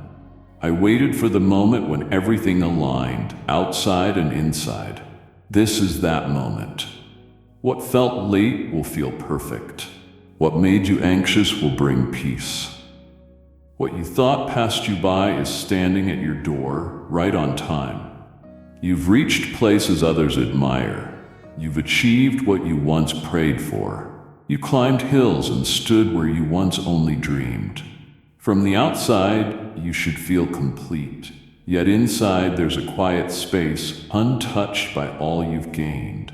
I waited for the moment when everything aligned, outside and inside. This is that moment. What felt late will feel perfect. What made you anxious will bring peace. What you thought passed you by is standing at your door, right on time. You've reached places others admire. You've achieved what you once prayed for. You climbed hills and stood where you once only dreamed. From the outside, you should feel complete. Yet inside, there's a quiet space, untouched by all you've gained.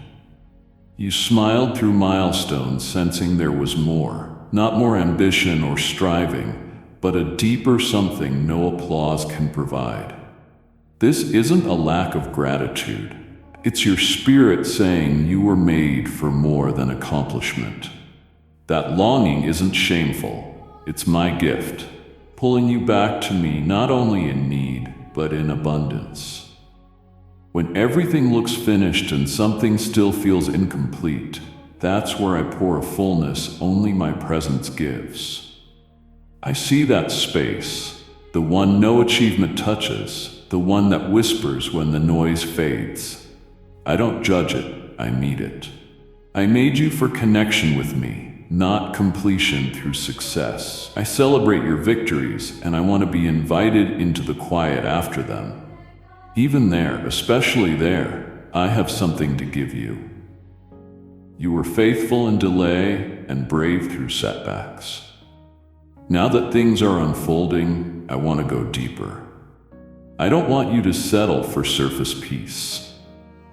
You smiled through milestones, sensing there was more. Not more ambition or striving, but a deeper something no applause can provide. This isn't a lack of gratitude. It's your spirit saying you were made for more than accomplishment. That longing isn't shameful. It's my gift, pulling you back to me not only in need, but in abundance. When everything looks finished and something still feels incomplete, that's where I pour a fullness only my presence gives. I see that space, the one no achievement touches, the one that whispers when the noise fades. I don't judge it, I meet it. I made you for connection with me, not completion through success. I celebrate your victories, and I want to be invited into the quiet after them. Even there, especially there, I have something to give you. You were faithful in delay and brave through setbacks. Now that things are unfolding, I want to go deeper. I don't want you to settle for surface peace.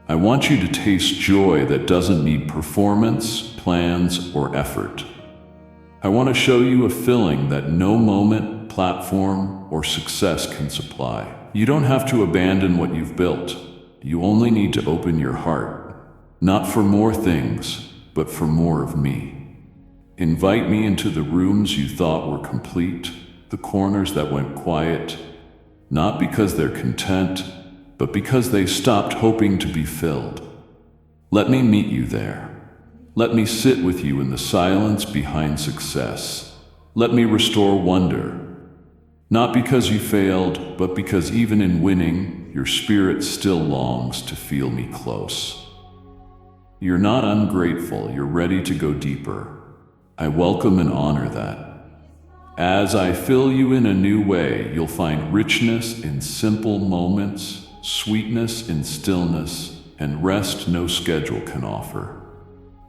I want you to taste joy that doesn't need performance, plans, or effort. I want to show you a feeling that no moment, platform, or success can supply. You don't have to abandon what you've built. You only need to open your heart, not for more things, but for more of me. Invite me into the rooms you thought were complete, the corners that went quiet, not because they're content, but because they stopped hoping to be filled. Let me meet you there. Let me sit with you in the silence behind success. Let me restore wonder. Not because you failed, but because even in winning, your spirit still longs to feel me close. You're not ungrateful, you're ready to go deeper. I welcome and honor that. As I fill you in a new way, you'll find richness in simple moments, sweetness in stillness, and rest no schedule can offer.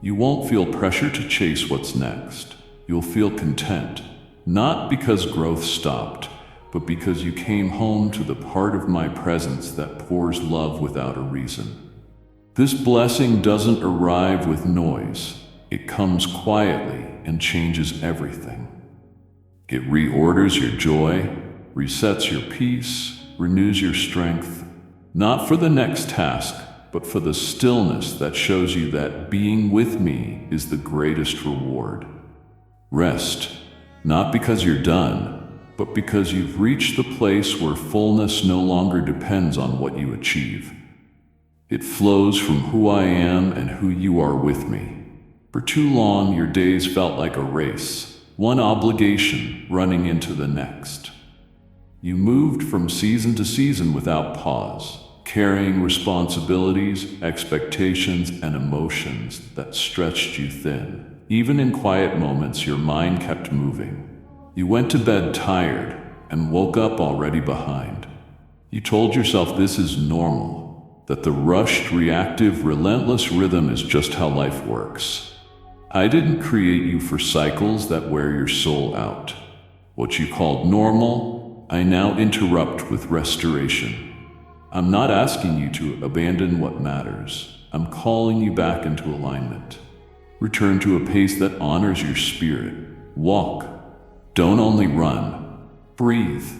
You won't feel pressure to chase what's next. You'll feel content, not because growth stopped, but because you came home to the part of my presence that pours love without a reason. This blessing doesn't arrive with noise. It comes quietly and changes everything. It reorders your joy, resets your peace, renews your strength, not for the next task, but for the stillness that shows you that being with me is the greatest reward. Rest, not because you're done, but because you've reached the place where fullness no longer depends on what you achieve. It flows from who I am and who you are with me. For too long, your days felt like a race, one obligation running into the next. You moved from season to season without pause, carrying responsibilities, expectations, and emotions that stretched you thin. Even in quiet moments, your mind kept moving. You went to bed tired and woke up already behind. You told yourself this is normal, that the rushed, reactive, relentless rhythm is just how life works. I didn't create you for cycles that wear your soul out. What you called normal, I now interrupt with restoration. I'm not asking you to abandon what matters. I'm calling you back into alignment. Return to a pace that honors your spirit. Walk. Don't only run. Breathe.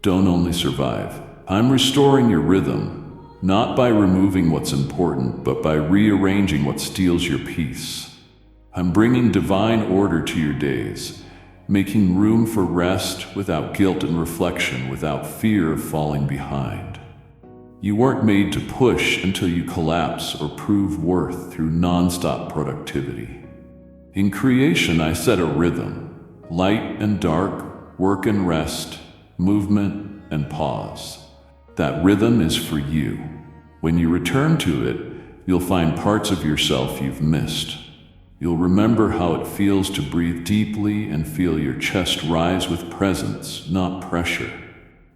Don't only survive. I'm restoring your rhythm, not by removing what's important, but by rearranging what steals your peace. I'm bringing divine order to your days, making room for rest without guilt and reflection, without fear of falling behind. You weren't made to push until you collapse or prove worth through nonstop productivity. In creation, I set a rhythm: light and dark, work and rest, movement and pause. That rhythm is for you. When you return to it, you'll find parts of yourself you've missed. You'll remember how it feels to breathe deeply and feel your chest rise with presence, not pressure.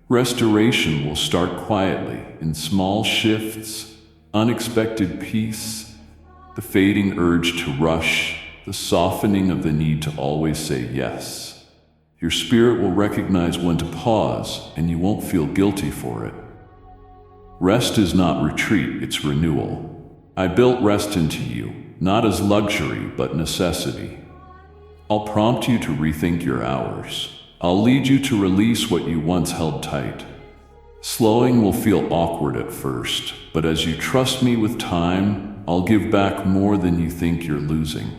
Restoration will start quietly, in small shifts, unexpected peace, the fading urge to rush, the softening of the need to always say yes. Your spirit will recognize when to pause, and you won't feel guilty for it. Rest is not retreat, it's renewal. I built rest into you, not as luxury, but necessity. I'll prompt you to rethink your hours. I'll lead you to release what you once held tight. Slowing will feel awkward at first, but as you trust me with time, I'll give back more than you think you're losing.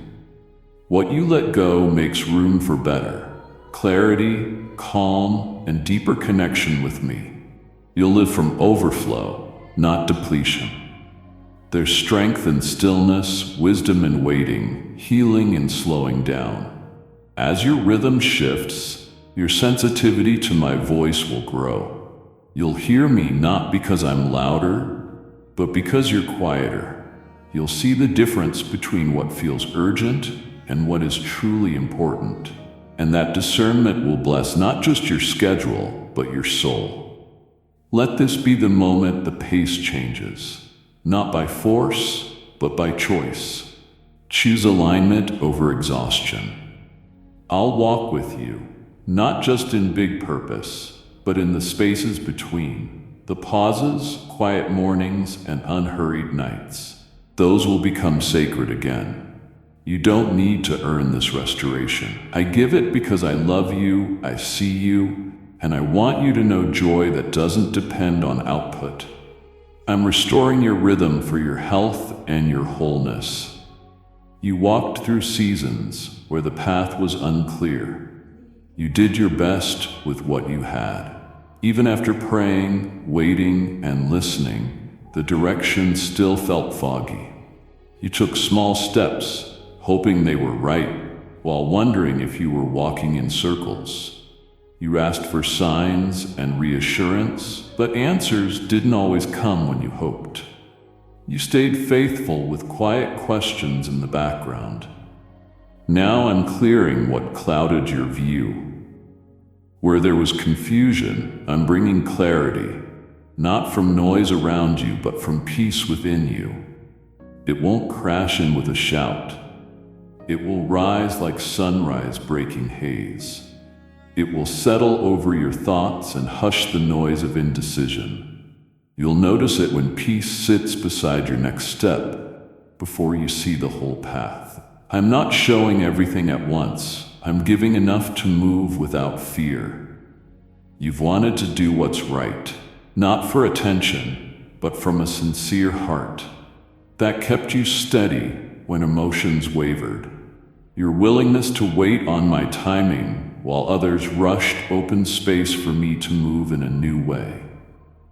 What you let go makes room for better, clarity, calm, and deeper connection with me. You'll live from overflow, not depletion. There's strength in stillness, wisdom in waiting, healing in slowing down. As your rhythm shifts, your sensitivity to my voice will grow. You'll hear me not because I'm louder, but because you're quieter. You'll see the difference between what feels urgent and what is truly important. And that discernment will bless not just your schedule, but your soul. Let this be the moment the pace changes, not by force, but by choice. Choose alignment over exhaustion. I'll walk with you, not just in big purpose, but in the spaces between, the pauses, quiet mornings, and unhurried nights. Those will become sacred again. You don't need to earn this restoration. I give it because I love you, I see you, and I want you to know joy that doesn't depend on output. I'm restoring your rhythm for your health and your wholeness. You walked through seasons where the path was unclear. You did your best with what you had. Even after praying, waiting, and listening, the direction still felt foggy. You took small steps, hoping they were right, while wondering if you were walking in circles. You asked for signs and reassurance, but answers didn't always come when you hoped. You stayed faithful with quiet questions in the background. Now I'm clearing what clouded your view. Where there was confusion, I'm bringing clarity, not from noise around you, but from peace within you. It won't crash in with a shout. It will rise like sunrise breaking haze. It will settle over your thoughts and hush the noise of indecision. You'll notice it when peace sits beside your next step, before you see the whole path. I'm not showing everything at once. I'm giving enough to move without fear. You've wanted to do what's right, not for attention, but from a sincere heart. That kept you steady when emotions wavered. Your willingness to wait on my timing while others rushed opened space for me to move in a new way.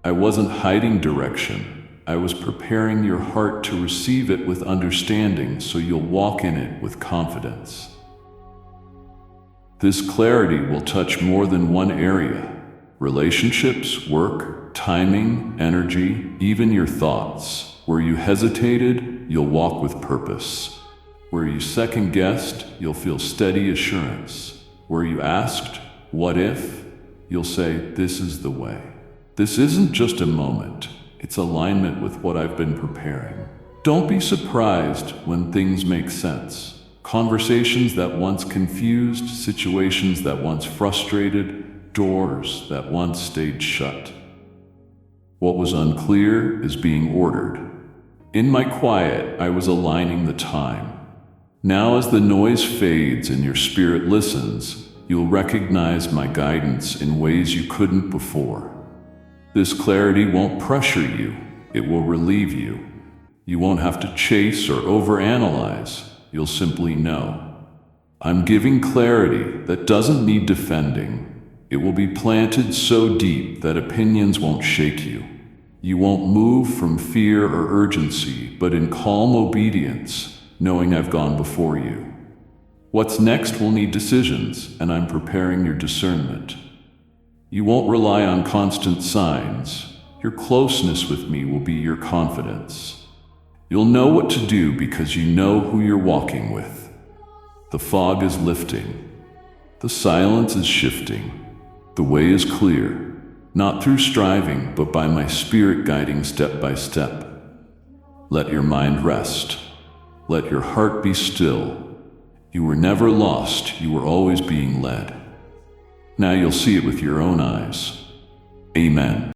I wasn't hiding direction. I was preparing your heart to receive it with understanding so you'll walk in it with confidence. This clarity will touch more than one area: relationships, work, timing, energy, even your thoughts. Where you hesitated, you'll walk with purpose. Where you second-guessed, you'll feel steady assurance. Where you asked, "What if?" you'll say, "This is the way." This isn't just a moment. It's alignment with what I've been preparing. Don't be surprised when things make sense. Conversations that once confused, situations that once frustrated, doors that once stayed shut. What was unclear is being ordered. In my quiet, I was aligning the time. Now, as the noise fades and your spirit listens, you'll recognize my guidance in ways you couldn't before. This clarity won't pressure you, it will relieve you. You won't have to chase or overanalyze, you'll simply know. I'm giving clarity that doesn't need defending. It will be planted so deep that opinions won't shake you. You won't move from fear or urgency, but in calm obedience, knowing I've gone before you. What's next will need decisions, and I'm preparing your discernment. You won't rely on constant signs. Your closeness with me will be your confidence. You'll know what to do because you know who you're walking with. The fog is lifting. The silence is shifting. The way is clear, not through striving, but by my spirit guiding step by step. Let your mind rest. Let your heart be still. You were never lost, you were always being led. Now you'll see it with your own eyes. Amen.